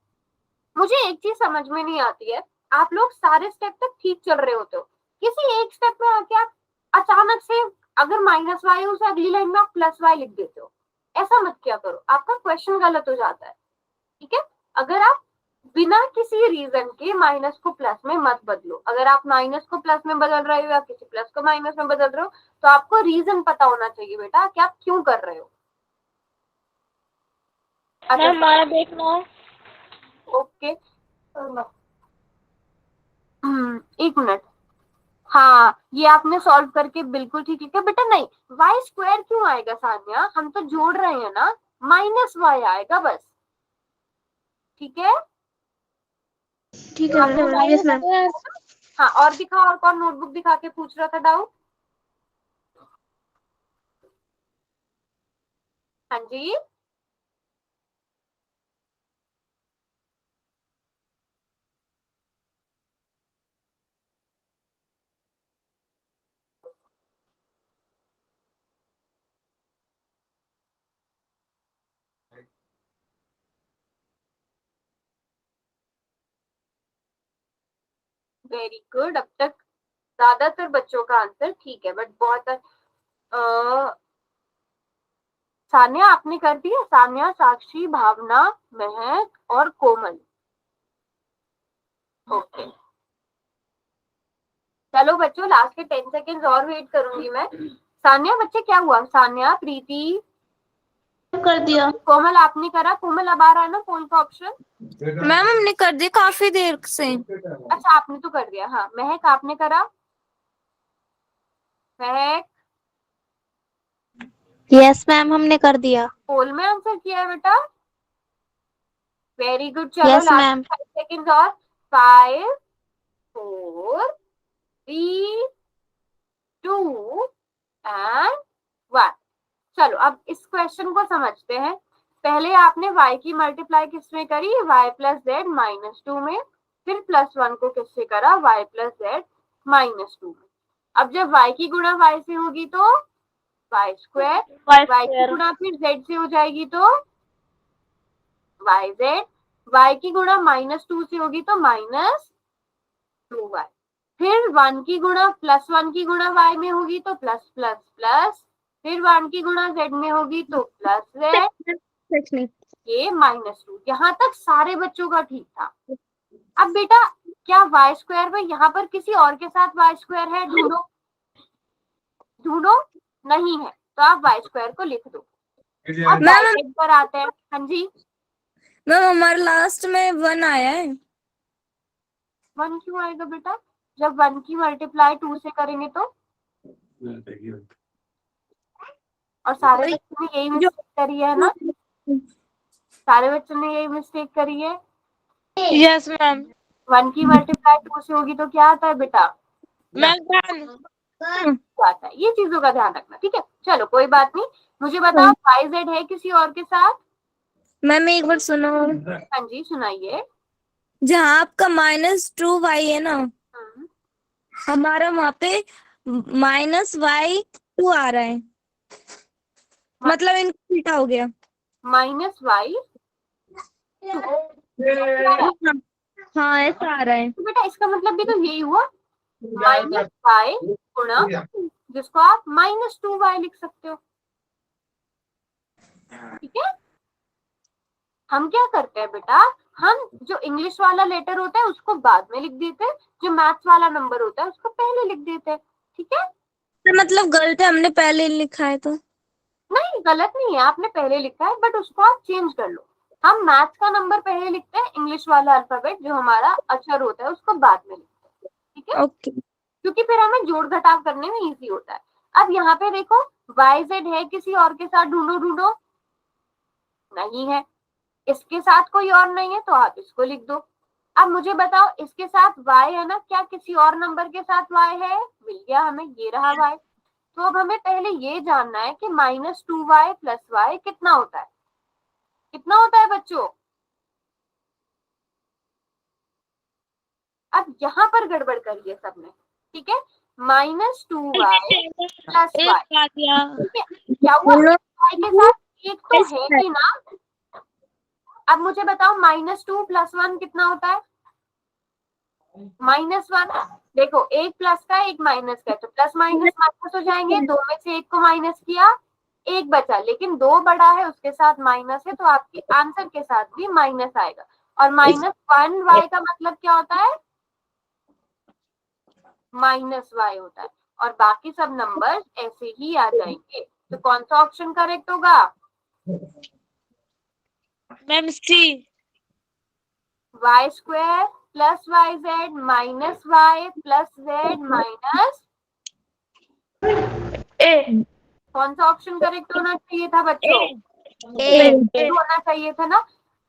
मुझे एक चीज समझ में नहीं आती है, आप लोग सारे स्टेप तक ठीक चल रहे होते हो, किसी एक स्टेप में आके आप अचानक से अगर -y हो, उसे अगली लाइन में आप +y लिख देते हो। ऐसा मत किया करो, आपका क्वेश्चन गलत हो जाता है। ठीक है, अगर आप बिना किसी रीजन के माइनस को प्लस में मत बदलो। अगर आप माइनस को प्लस में बदल रहे हो या किसी प्लस को माइनस में बदल रहे हो, तो आपको रीजन पता होना चाहिए बेटा कि आप क्यों कर रहे हो। अच्छा, हमारा देखना है। ओके, एक मिनट। हाँ, ये आपने सॉल्व करके बिल्कुल ठीक लिखा बेटा। नहीं, वाई स्क्वायर क्यों आएगा सान्या, हम तो जोड़ रहे हैं ना, -y आएगा बस। ठीक है, ठीक है मैम, यस मैम। हाँ, और दिखा, और कौन नोटबुक दिखा के पूछ रहा था डाउट? हाँ जी, वेरी गुड। अब तक ज्यादातर बच्चों का आंसर ठीक है, बट बहुत सान्या आपने कर दिया, सान्या, साक्षी, भावना, महक और कोमल। ओके, चलो बच्चों, लास्ट के 10 सेकेंड्स और वेट करूंगी मैं। सान्या, बच्चे क्या हुआ? सान्या, प्रीति, कर दिया कोमल आपने करा? कोमल अब आ रहा है ना पोल का ऑप्शन? मैम, हमने कर दिया काफी देर से। अच्छा, आपने तो कर दिया। हाँ, महक आपने करा? महक, यस मैम, हमने कर दिया। पोल में आंसर किया है बेटा? Very good. चलो यस लास्ट मैम। 5 सेकेंड्स और। 5, 4, 3, 2 एंड 1। चलो अब इस क्वेश्चन को समझते हैं। पहले आपने y की मल्टीप्लाई किसमें करी? y प्लस जेड -2 में। फिर +1 को किससे करा? y प्लस जेड -2 में। अब जब y की गुणा y से होगी तो y स्क्वायर, y की गुणा फिर z से हो जाएगी तो yz, y की गुणा -2 से होगी तो -2y, फिर 1 की गुणा +1 की गुणा y में होगी तो प्लस प्लस प्लस, फिर 1 की गुणा z में होगी तो प्लस z, ये -2। यहाँ तक सारे बच्चों का ठीक था। अब बेटा, क्या y स्क्वायर में यहाँ पर किसी और के साथ y स्क्वायर है? ढूंढो, ढूंढो। नहीं है, तो आप y स्क्वायर को लिख दो। अब y पर आते हैं। हाँ जी, मैम हमारे लास्ट में 1 आया है। 1 क्यों आएगा बेटा? जब 1 की मल्टीप्लाई 2 से करेंगे तो? और सारे बच्चों ने यही मिस्टेक करी है ना? सारे बच्चों ने यही मिस्टेक करी है। Yes ma'am. 1 की मल्टीप्लाई 2 से होगी तो क्या आता है बेटा? आता है। ये चीजों का ध्यान रखना, ठीक है? चलो कोई बात नहीं। मुझे बताओ, YZ है किसी और के साथ? मैम एक बार सुनो, हाँ जी, सुनाइए। जहाँ आपका -2y है ना, हम्म, हमारा वहाँ पे -y2 आ रहा है, मतलब इनका उल्टा हो गया। -y। हाँ ऐसा आ रहा है। तो बेटा इसका मतलब भी तो यही हुआ, -y गुणा, जिसको आप -2y लिख सकते हो। ठीक है, हम क्या करते हैं बेटा, हम जो इंग्लिश वाला लेटर होता है उसको बाद में लिख देते हैं, जो मैथ्स वाला नंबर होता है उसको पहले लिख देते हैं। ठीक है, तो मतलब गलत है, हमने पहले लिखा है तो? नहीं गलत नहीं है, आपने पहले लिखा है, बट उसको आप चेंज कर लो। हम मैथ्स का नंबर पहले लिखते हैं, इंग्लिश वाला अल्फाबेट जो हमारा अक्षर होता है उसको बाद में लिखते हैं। ठीक है, ओके। क्योंकि फिर हमें जोड़ घटाव करने में इजी होता है। अब यहाँ पे देखो, YZ है किसी और के साथ? ढूंढो ढूंढो, नहीं है। इसके साथ कोई और नहीं है तो आप इसको लिख दो। अब मुझे बताओ, इसके साथ y है ना, क्या किसी और नंबर के साथ y है? मिल गया हमें, ये रहा y। तो अब हमें पहले ये जानना है कि -2y प्लस y कितना होता है? कितना होता है बच्चों? अब यहाँ पर गड़बड़ करिए सबने, ठीक है? -2y प्लस y, ठीक है? क्या हुआ? y के साथ एक तो है ही ना। अब मुझे बताओ -2 + 1 कितना होता है? -1। देखो एक प्लस का एक माइनस का, तो प्लस माइनस माइनस हो जाएंगे, दो में से एक को माइनस किया, एक बचा, लेकिन दो बड़ा है उसके साथ माइनस है, तो आपके आंसर के साथ भी माइनस आएगा। और -1 y का मतलब क्या होता है? -y होता है। और बाकी सब नंबर ऐसे ही आ जाएंगे। तो कौन सा ऑप्शन करेक्ट होगा? Ma'am C. y² + yz - y + z minus A. कौन सा ऑप्शन करेक्ट होना चाहिए था बच्चों? ए। होना चाहिए था ना।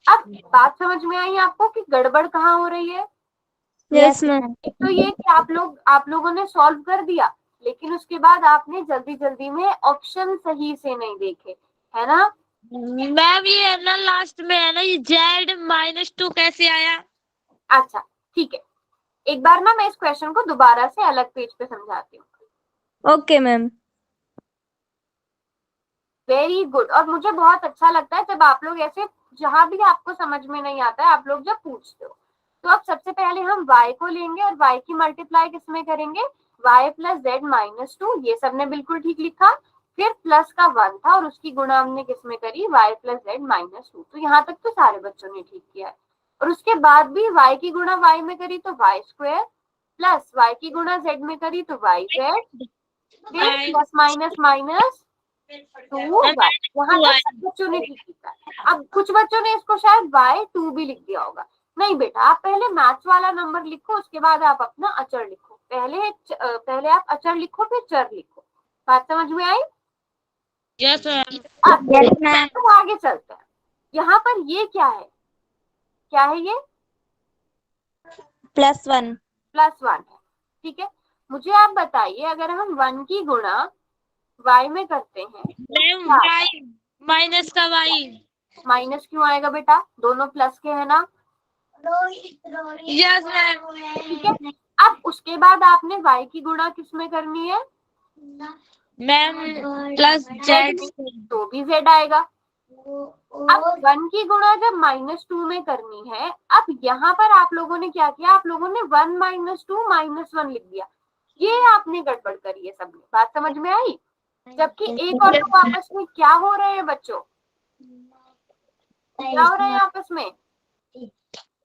अब बात समझ में आई आपको कि गड़बड़ कहाँ हो रही है? Yes ma'am. एक तो ये कि आप लोगों ने सॉल्व कर दिया, लेकिन उसके बाद आपने जल्दी जल्दी में ऑप्शन सही से नहीं देखे, है ना? मैम ये है ना लास्ट में है ना, ये z -2 कैसे आया? अच्छा ठीक है, एक बार ना मैं इस क्वेश्चन को दोबारा से अलग पेज पे समझाती हूँ। Okay ma'am. Very good. और मुझे बहुत अच्छा लगता है जब आप लोग ऐसे, जहां भी आपको समझ में नहीं आता है आप लोग जब पूछते हो। तो अब सबसे पहले हम y को लेंगे और y की मल्टीप्लाई किसमें करेंगे? y + z - 2, ये सबने बिल्कुल ठीक लिखा। फिर प्लस का 1 था और उसकी गुणा हमने किसमें करी? y + z - 2। तो यहाँ तक तो सारे बच्चों ने ठीक किया है। और उसके बाद भी y की गुणा y में करी तो y² प्लस y की गुणा z में करी तो yz, फिर प्लस माइनस माइनस 2y। यहाँ तक सब बच्चों ने ठीक लिखा। अब कुछ बच्चों ने इसको शायद y2 भी लिख दिया होगा। नहीं बेटा, आप पहले मैथ्स वाला नंबर लिखो, उसके बाद आप अपना अचर लिखो। पहले आप अचर लिखो, फिर चर लिखो। बात समझ में आई? Yes ma'am. अब तो आगे चलते हैं। यहाँ पर ये क्या है? क्या है ये? +1। +1 है, ठीक है। मुझे आप बताइए, अगर हम 1 की गुणा y में करते हैं मैम y - का y। माइनस क्यों आएगा बेटा? दोनों प्लस के है ना? Yes ma'am. ठीक है। अब उसके बाद आपने y की गुणा किसमें करनी है? Ma'am +z। तो भी z आएगा। अब 1 की गुणा जब -2 में करनी है, अब यहाँ पर आप लोगों ने क्या किया? आप लोगों ने 1 - 2 -1 लिख दिया। ये आपने गड़बड़ करी है सबने। बात समझ में आई? जबकि एक और दो आपस में क्या हो रहे हैं बच्चों? क्या हो रहे हैं आपस में?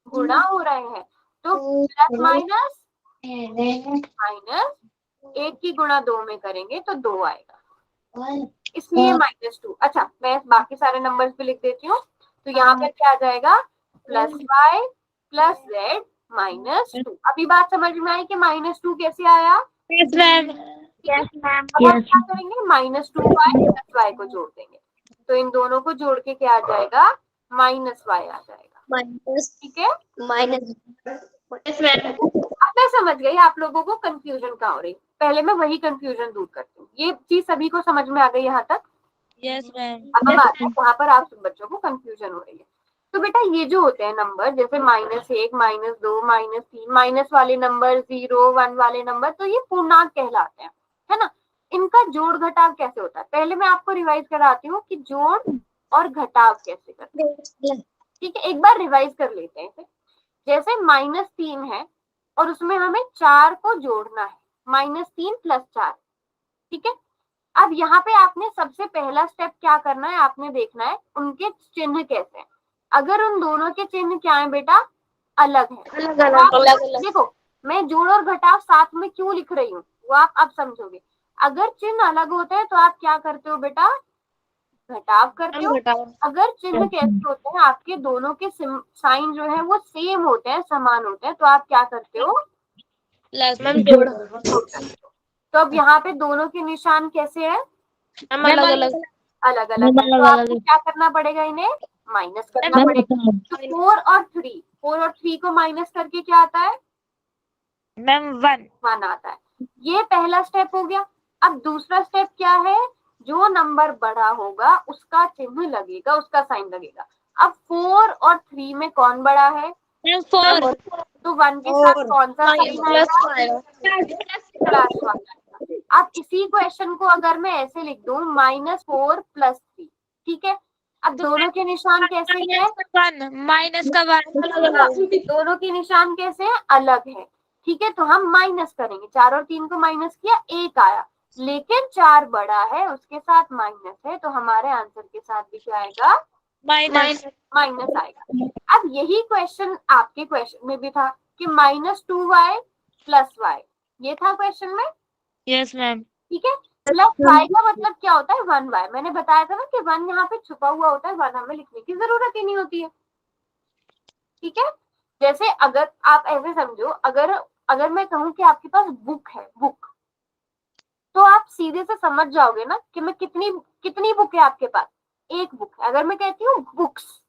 गुणा हो रहे हैं। तो प्लस माइनस माइनस, एक की गुणा 2 में करेंगे तो 2 आएगा, इसलिए -2। अच्छा, मैं बाकी सारे नंबर्स भी लिख देती हूँ। तो यहाँ पर क्या आ जाएगा? +y + z - 2। अभी बात समझ में आई कि -2 कैसे आया? Yes ma'am. अब हम क्या करेंगे? -2y + y को जोड़ देंगे, तो इन दोनों को जोड़ के क्या आ जाएगा? -y आ जाएगा। ठीक है। अब मैं समझ गई आप लोगों को कंफ्यूजन कहाँ हो रही। पहले मैं वही कंफ्यूजन दूर करती हूँ। ये चीज सभी को समझ में आ गई यहाँ तक? Yes ma'am. अब हम आते हैं जहाँ पर आप सब बच्चों को कंफ्यूजन हो रही है। तो बेटा ये जो होते हैं नंबर, जैसे -1 -2 -3, माइनस वाले नंबर, 0 1 वाले नंबर, तो ये पूर्णांक कहलाते हैं, है ना? इनका जोड़ घटाव कैसे होता है? पहले मैं आपको रिवाइज कराती हूँ कि जोड़ और घटाव कैसे करते हैं। ठीक है, एक बार रिवाइज कर लेते हैं। जैसे -3 है और उसमें हमें 4 को जोड़ना है, -3 + 4। ठीक है। अब यहाँ पे आपने सबसे पहला स्टेप क्या करना है? आपने देखना है उनके चिन्ह कैसे हैं। अगर उन दोनों के चिन्ह क्या है बेटा? अलग है। देखो, मैं जोड़ और घटाव साथ में क्यों लिख रही हूँ वो आप अब समझोगे। अगर चिन्ह अलग होते हैं तो आप क्या करते हो बेटा? घटाव करते हो। अगर चिन्ह कैसे होते हैं? आपके दोनों के साइन जो है वो सेम होते हैं, समान होते हैं, तो आप क्या करते हो? जोड़। तो अब यहाँ पे दोनों के निशान कैसे हैं? अलग अलग। अलग अलग है। तो आपको क्या करना पड़ेगा? इन्हें माइनस करना पड़ेगा। तो 4 और 3 को माइनस करके क्या आता है? मैम 1 आता है। ये पहला स्टेप हो गया। अब दूसरा स्टेप क्या है? जो नंबर बड़ा होगा उसका चिन्ह लगेगा, उसका साइन लगेगा। अब 4 और 3 में कौन बड़ा है? 4। तो 1 के साथ कौन सा साइन आएगा? प्लस 1। अब इसी क्वेश्चन को अगर मैं ऐसे लिख दूं, -4 + 3, ठीक है। अब दोनों के निशान कैसे हैं? माइनस का वन दोनों के निशान कैसे हैं? अलग है। ठीक है, तो हम माइनस करेंगे, 4 और 3 को माइनस किया, 1 आया, लेकिन 4 बड़ा है, उसके साथ माइनस है, तो हमारे आंसर के साथ भी क्या आएगा? माइनस। माइनस आएगा। अब यही क्वेश्चन आपके क्वेश्चन में भी था कि -2y प्लस y, ये था क्वेश्चन में। Yes ma'am. ठीक है, प्लस y का मतलब क्या होता है? 1y। मैंने बताया था ना कि 1 यहाँ पे छुपा हुआ होता है, 1 हमें लिखने की जरूरत ही नहीं होती है। ठीक है, जैसे अगर आप ऐसे समझो, अगर मैं कहूँ कि आपके पास बुक है, बुक, तो आप सीधे से समझ जाओगे ना कि मैं कितनी बुक है आपके पास? एक बुक है। अगर मैं कहती हूँ बुक्स,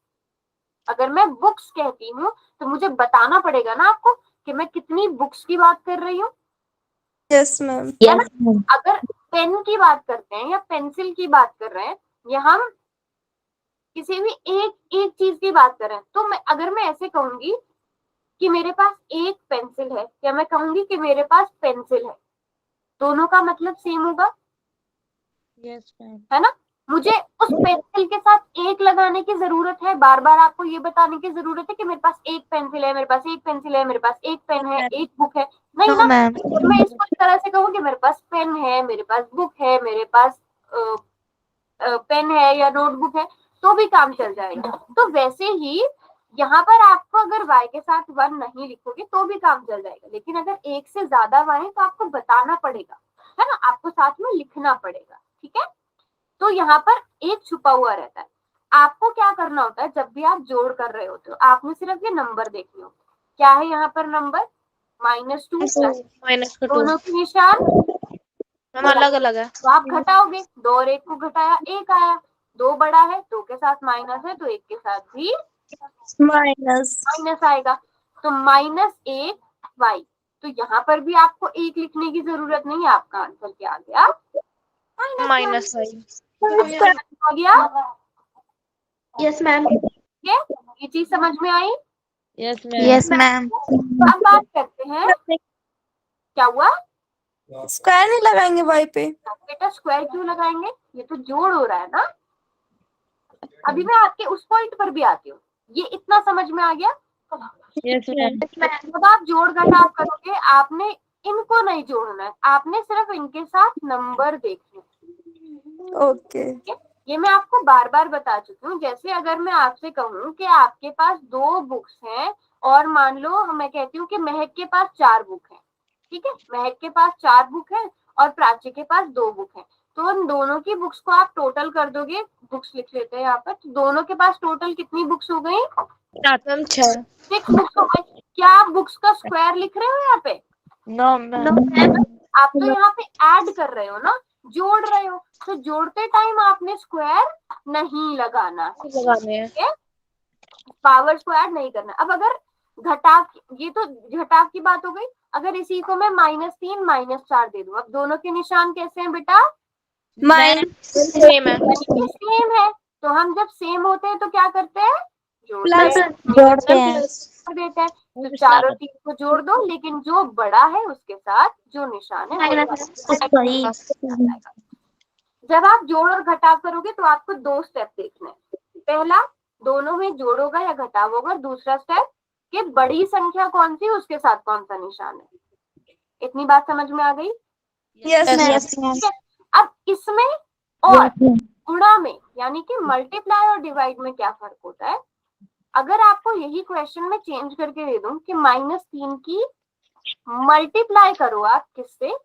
अगर मैं बुक्स कहती हूँ तो मुझे बताना पड़ेगा ना आपको कि मैं कितनी बुक्स की बात कर रही हूँ। Yes ma'am. Yes ma'am. अगर पेन की बात करते हैं या पेंसिल की बात कर रहे हैं या हम किसी भी एक चीज की बात कर रहे हैं, तो अगर मैं ऐसे कहूंगी कि मेरे पास एक पेंसिल है, या मैं कहूंगी कि मेरे पास पेंसिल है, दोनों का मतलब सेम होगा। Yes ma'am. है ना? मुझे उस पेंसिल के साथ एक लगाने की जरूरत है, बार बार आपको ये बताने की जरूरत है कि मेरे पास एक पेंसिल है, मेरे पास एक पेंसिल है, मेरे पास एक पेन है, एक बुक है? नहीं ना। मैम। तो मैं इसको इस तरह से कहूँ कि मेरे पास पेन है, मेरे पास बुक है, मेरे पास पेन है या नोटबुक है, तो भी काम चल जाएगा। तो वैसे ही यहाँ पर आपको अगर y के साथ 1 नहीं लिखोगे तो भी काम चल जाएगा, लेकिन अगर एक से ज्यादा y है तो आपको बताना पड़ेगा, है ना, आपको साथ में लिखना पड़ेगा। ठीक है, तो यहाँ पर एक छुपा हुआ रहता है। आपको क्या करना होता है? जब भी आप जोड़ कर रहे होते हो, आपने सिर्फ ये नंबर देखने होते हैं। क्या है यहाँ पर नंबर? -2, माइनस का 2 दोनों के निशान हम अलग अलग है। तो आप घटाओगे, 2 और 1 को घटाया, 1 आया, 2 बड़ा है, 2 के साथ माइनस है, तो 1 के साथ भी माइनस आएगा, तो -1y। तो यहाँ पर भी आपको 1 लिखने की जरूरत नहीं है, आपका आंसर क्या आ गया? माइनस आ गया। Yes ma'am. ठीक है, ये चीज समझ में आई? Yes ma'am. Yes ma'am. अब बात करते हैं, क्या हुआ? स्क्वायर नहीं लगाएंगे वाई पे? बेटा स्क्वायर क्यों लगाएंगे? ये तो जोड़ हो रहा है ना। अभी मैं आपके उस पॉइंट पर भी आती हूँ। ये इतना समझ में आ गया? Yes ma'am. जब आप जोड़ घटाव करोगे, आपने इनको नहीं जोड़ना है, आपने सिर्फ इनके साथ नंबर देखने। ओके। ये मैं आपको बार बार बता चुकी हूँ। जैसे अगर मैं आपसे कहूँ कि आपके पास 2 बुक्स हैं, और मान लो मैं कहती हूँ कि महक के पास 4 बुक है। ठीक है, महक के पास 4 बुक है और प्राची के पास 2 बुक है, तो उन दोनों की बुक्स को आप टोटल कर दोगे। बुक्स लिख लेते हैं यहाँ पर, तो दोनों के पास टोटल कितनी बुक्स हो गई? 6 बुक्स हो गई। क्या आप बुक्स का स्क्वायर लिख रहे हो यहाँ पे? No ma'am. आप तो यहाँ पे ऐड कर रहे हो ना, जोड़ रहे हो, तो जोड़ते टाइम आपने स्क्वायर नहीं लगाना है, लगाने हैं। पावर को ऐड नहीं करना। अब अगर घटाव, ये तो घटाव की बात हो गई। अगर इसी को मैं -3 -4 दे दूं, अब दोनों के निशान कैसे हैं बेटा? सेम है। सेम है, तो हम जब सेम होते हैं तो क्या करते हैं? जोड़ते हैं। जोड़ देते हैं। तो 4 और 3 को जोड़ दो, लेकिन जो बड़ा है उसके साथ जो निशान है वो वही। जब आप जोड़ और घटाव करोगे तो आपको 2 स्टेप देखने हैं। पहला, दोनों में जोड़ होगा या घटाव होगा। दूसरा स्टेप, कि बड़ी संख्या कौन सी, उसके साथ कौन सा निशान है। इतनी बात समझ में आ गई? Yes ma'am. ठीक है, अब इसमें और गुणा में, यानी कि मल्टीप्लाई और डिवाइड में क्या फर्क होता है? अगर आपको यही क्वेश्चन में चेंज करके दे दूं कि -3 की मल्टीप्लाई करो आप किससे?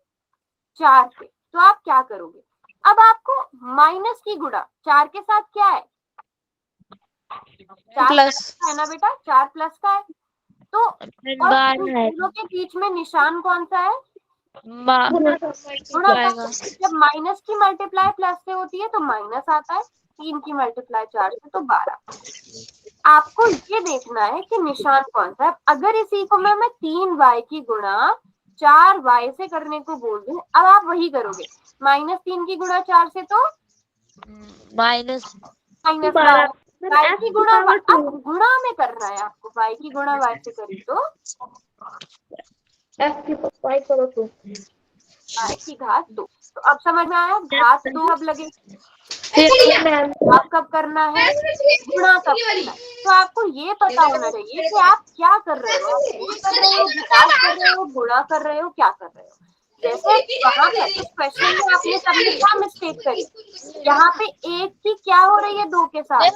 4 से, तो आप क्या करोगे? अब आपको माइनस की गुणा 4 के साथ क्या है? 4 प्लस है ना बेटा, 4 प्लस का है। तो और दोनों के बीच में निशान कौन सा है? गुणा का। जब माइनस की मल्टीप्लाई प्लस से होती है तो माइनस आता है, 3 की मल्टीप्लाई 4 से तो 12। आपको ये देखना है कि निशान कौन सा है। अगर इसी को मैं 3y की गुणा 4y से करने को बोल दूं, अब आप वही करोगे। -3 की गुणा 4 से तो माइनस -12। y की गुणा, अब गुणा में करना है आपको। y की गुणा y से करी तो y की घात 2। तो अब समझ में आया, घात 2 अब लगे। आप कब करना है, गुणा कब करना है। तो आपको ये पता होना चाहिए कि आप क्या कर रहे हो, आप ऐड कर रहे हो, घटाव कर रहे हो, गुणा कर रहे हो, क्या कर रहे हो। जैसे वहां पर इस क्वेश्चन में आपने सबने क्या मिस्टेक करी, यहाँ पे एक की क्या हो रही है 2 के साथ।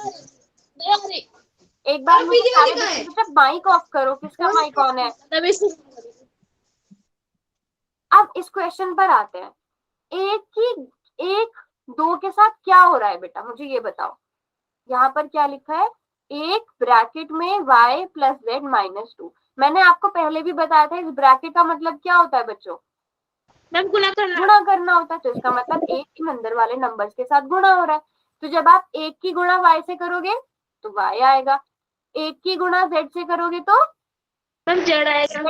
एक बार मुझे सारे बच्चे माइक ऑफ करो, किसका माइक ऑन है। अब इस क्वेश्चन पर आते हैं, एक 2 के साथ क्या हो रहा है बेटा, मुझे ये बताओ। यहाँ पर क्या लिखा है, एक ब्रैकेट में y प्लस जेड माइनस 2। मैंने आपको पहले भी बताया था, इस ब्रैकेट का मतलब क्या होता है बच्चों, गुणा करना होता है। तो इसका मतलब एक के अंदर वाले नंबर्स के साथ गुणा हो रहा है। तो जब आप एक की गुणा y से करोगे तो y आएगा, एक की गुणा z से करोगे तो z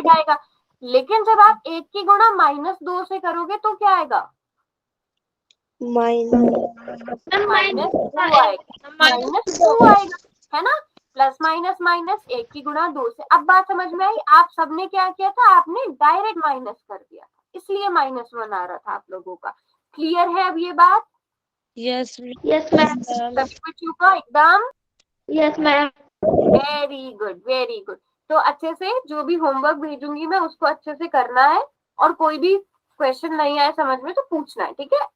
आएगा। लेकिन जब आप एक की गुणा -2 से करोगे तो क्या आएगा, -2 आएगा, है ना। प्लस माइनस माइनस, एक की गुणा 2 से। अब बात समझ में आई। आप सबने क्या किया था, आपने डायरेक्ट माइनस कर दिया था, इसलिए -1 आ रहा था आप लोगों का। क्लियर है अब ये बात। यस सभी बच्चों का एकदम। Yes ma'am. Very good very good. तो अच्छे से जो भी होमवर्क भेजूंगी मैं उसको अच्छे से करना है, और कोई भी क्वेश्चन नहीं आए समझ में तो पूछना है, ठीक है।